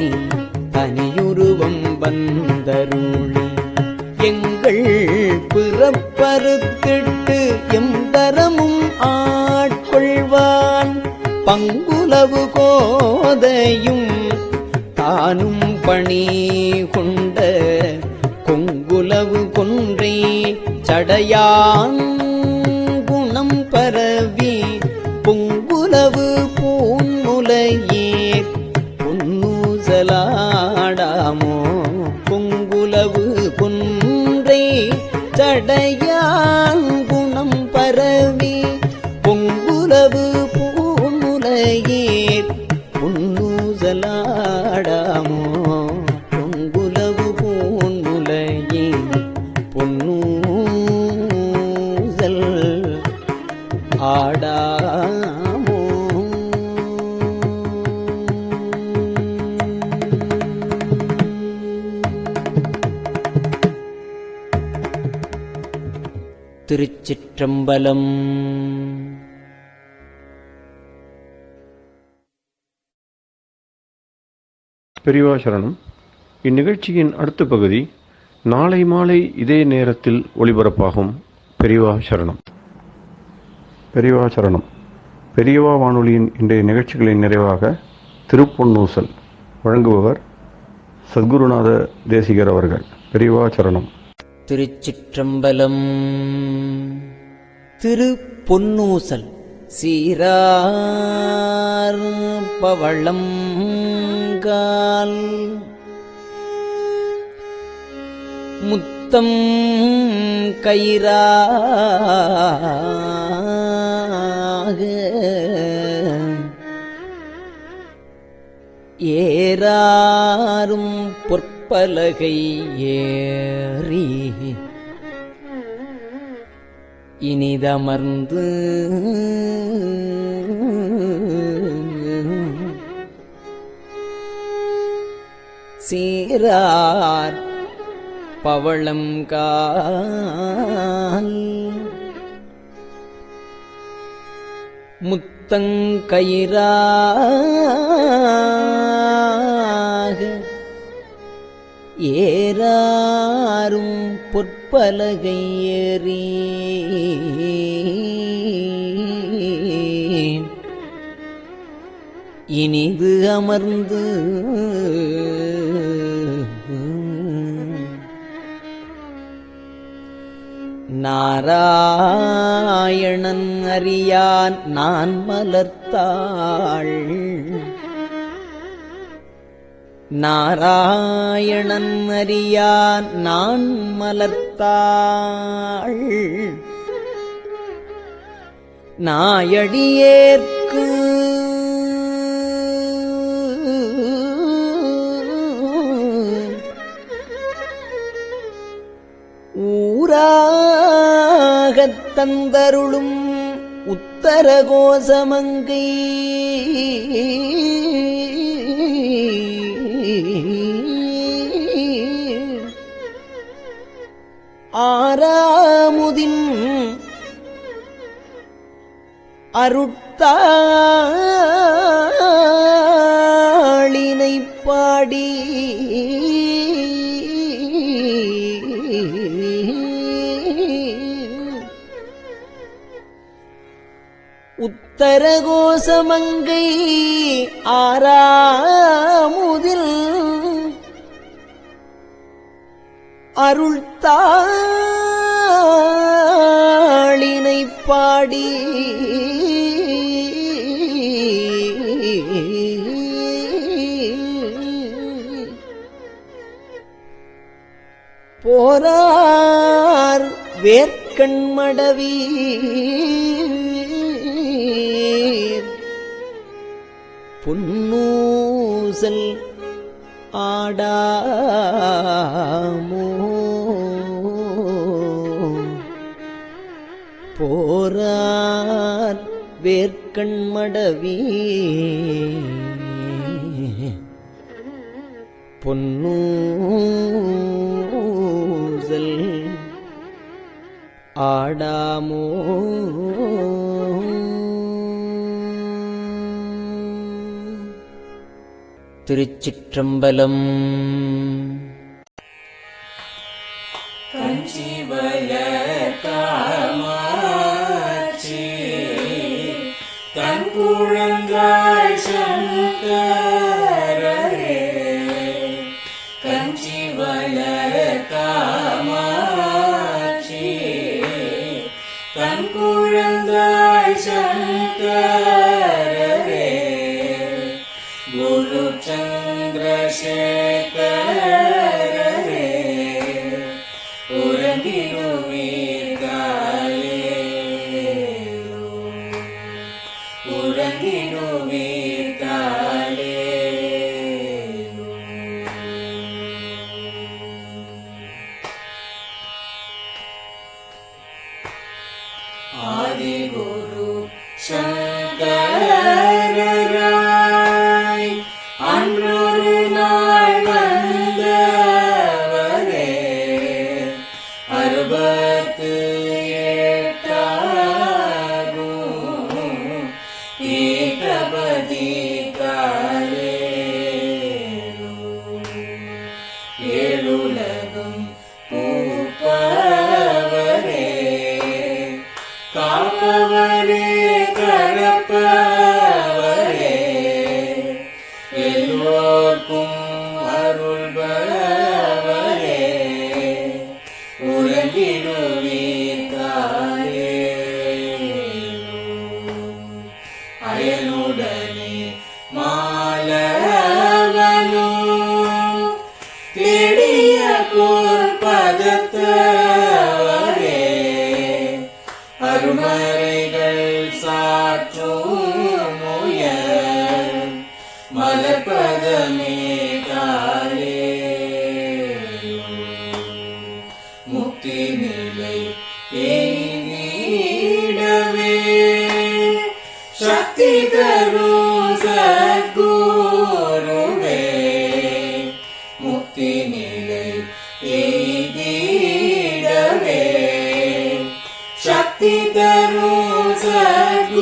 தனியுருவம் வந்தருளி எங்கள் பிறப்பறுத்திட்டு எம்பரமும் ஆட்கொள்வான் பங்குலவு கோதையும் தானும் பணி கொண்ட கொங்குலவு கொன்றை சடையான் குணம் பரவி பொங்குலவு பூன்முலையீர் பொன்னூசலாடாமோ பொங்குலவு கொன்றை சடையான் குணம் பரவி பொங்குலவு பூன்முலையீர் பொன்னூசலாடாமோ பொங்குலவு பூன்முலையீர் பொன்னூசல் ஆடாமோ திருச்சிற்றம்பலம். பெரியவா சரணம். இந்நிகழ்ச்சியின் அடுத்த பகுதி நாளை மாலை இதே நேரத்தில் ஒளிபரப்பாகும். பெரியவா சரணம். பெரியவா சரணம். பெரியவா வானொலியின் இன்றைய நிகழ்ச்சிகளின் நிறைவாக திருப்பொன்னூசல் வழங்குபவர் சத்குருநாத தேசிகர் அவர்கள். பெரியவா சரணம். திருச்சிற்றம்பலம். திருப்பொன்னூசல் சீரார் பவளம் கால் முத்தம் கயிறாக ஏறாரும் பொற்பலகை ஏறி இனிதமர்ந்து சீரார் பவளம் கால் முத்தங்கயிறாக ஏறாரும் பொற்பலகை ஏறி இனிது அமர்ந்து நாராயணன் அறியான் நான் மலர்த்தாள் நாராயணன் அறியான் நான் மலர்த்தாள் நாயடியேற்கு ஊராகத் தந்தருளும் உத்தர கோசமங்கை ஆறாமுதின் அருட்தாளினைப் பாடி உத்தரகோசமங்கை ஆறாமுதில் அருள்தாளினைப் பாடி போரார் வேர்க்கண்மடவீர் பொன்னூசல் ஆடாமோ போரார் வேர்க்கண்மடவீர் பொன்னூசல் ஆடாமோ திருச்சிற்றம்பலம். தன் குழந்தாய் சங்கரே கஞ்சி வளர் காமாட்சி தன் குழந்தாய் சங்கரே குரு சந்திரசேகரே உறங்கிடுவீர்களே உறங்கிடுவீர்களே ஆதிகுரு சங்கரராய் அன்றொரு நாள் வந்தவரே அறுபத்து எட்டாகும் ஏகபதி காலே ஏழுலகும் பூப்பவரே காப்பவரே கரப்பவரே எல்லோர்க்கும் அருள்பவரே உறங்கிடுவீர்களே முக்தி நிலை எய்திடவே சக்தி தரும் சத்குருவே முக்தி நிலை எய்திடவே சக்தி தரும் சத்குருவே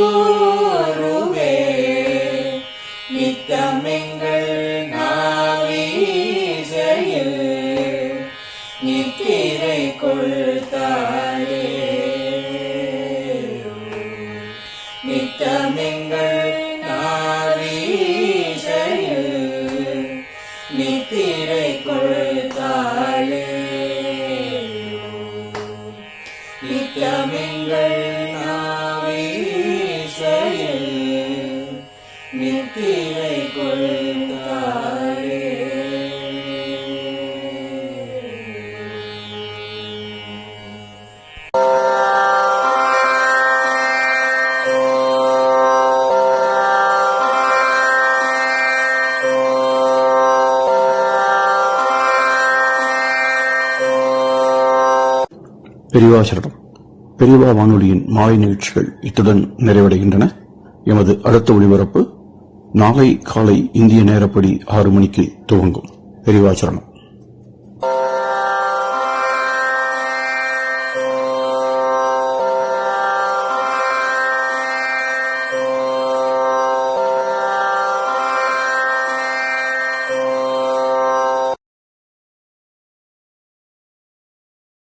நித்தமெங்கள் நாவீசையில் நித்திரை கொள்தாளே நித்தமெங்கள் நாவீசையில் நித்திரை கொள்தாளே நித்தமெங்கள் நாவீசையில் நித்திரை கொள்தாளே பெரியவா சரணம். பெரியவா வானொலியின் மாலை நிகழ்ச்சிகள் இத்துடன் நிறைவடைகின்றன. எமது அடுத்த ஒளிபரப்பு நாளை காலை இந்திய நேரப்படி 6 மணிக்கு துவங்கும். பெரியவா சரணம்.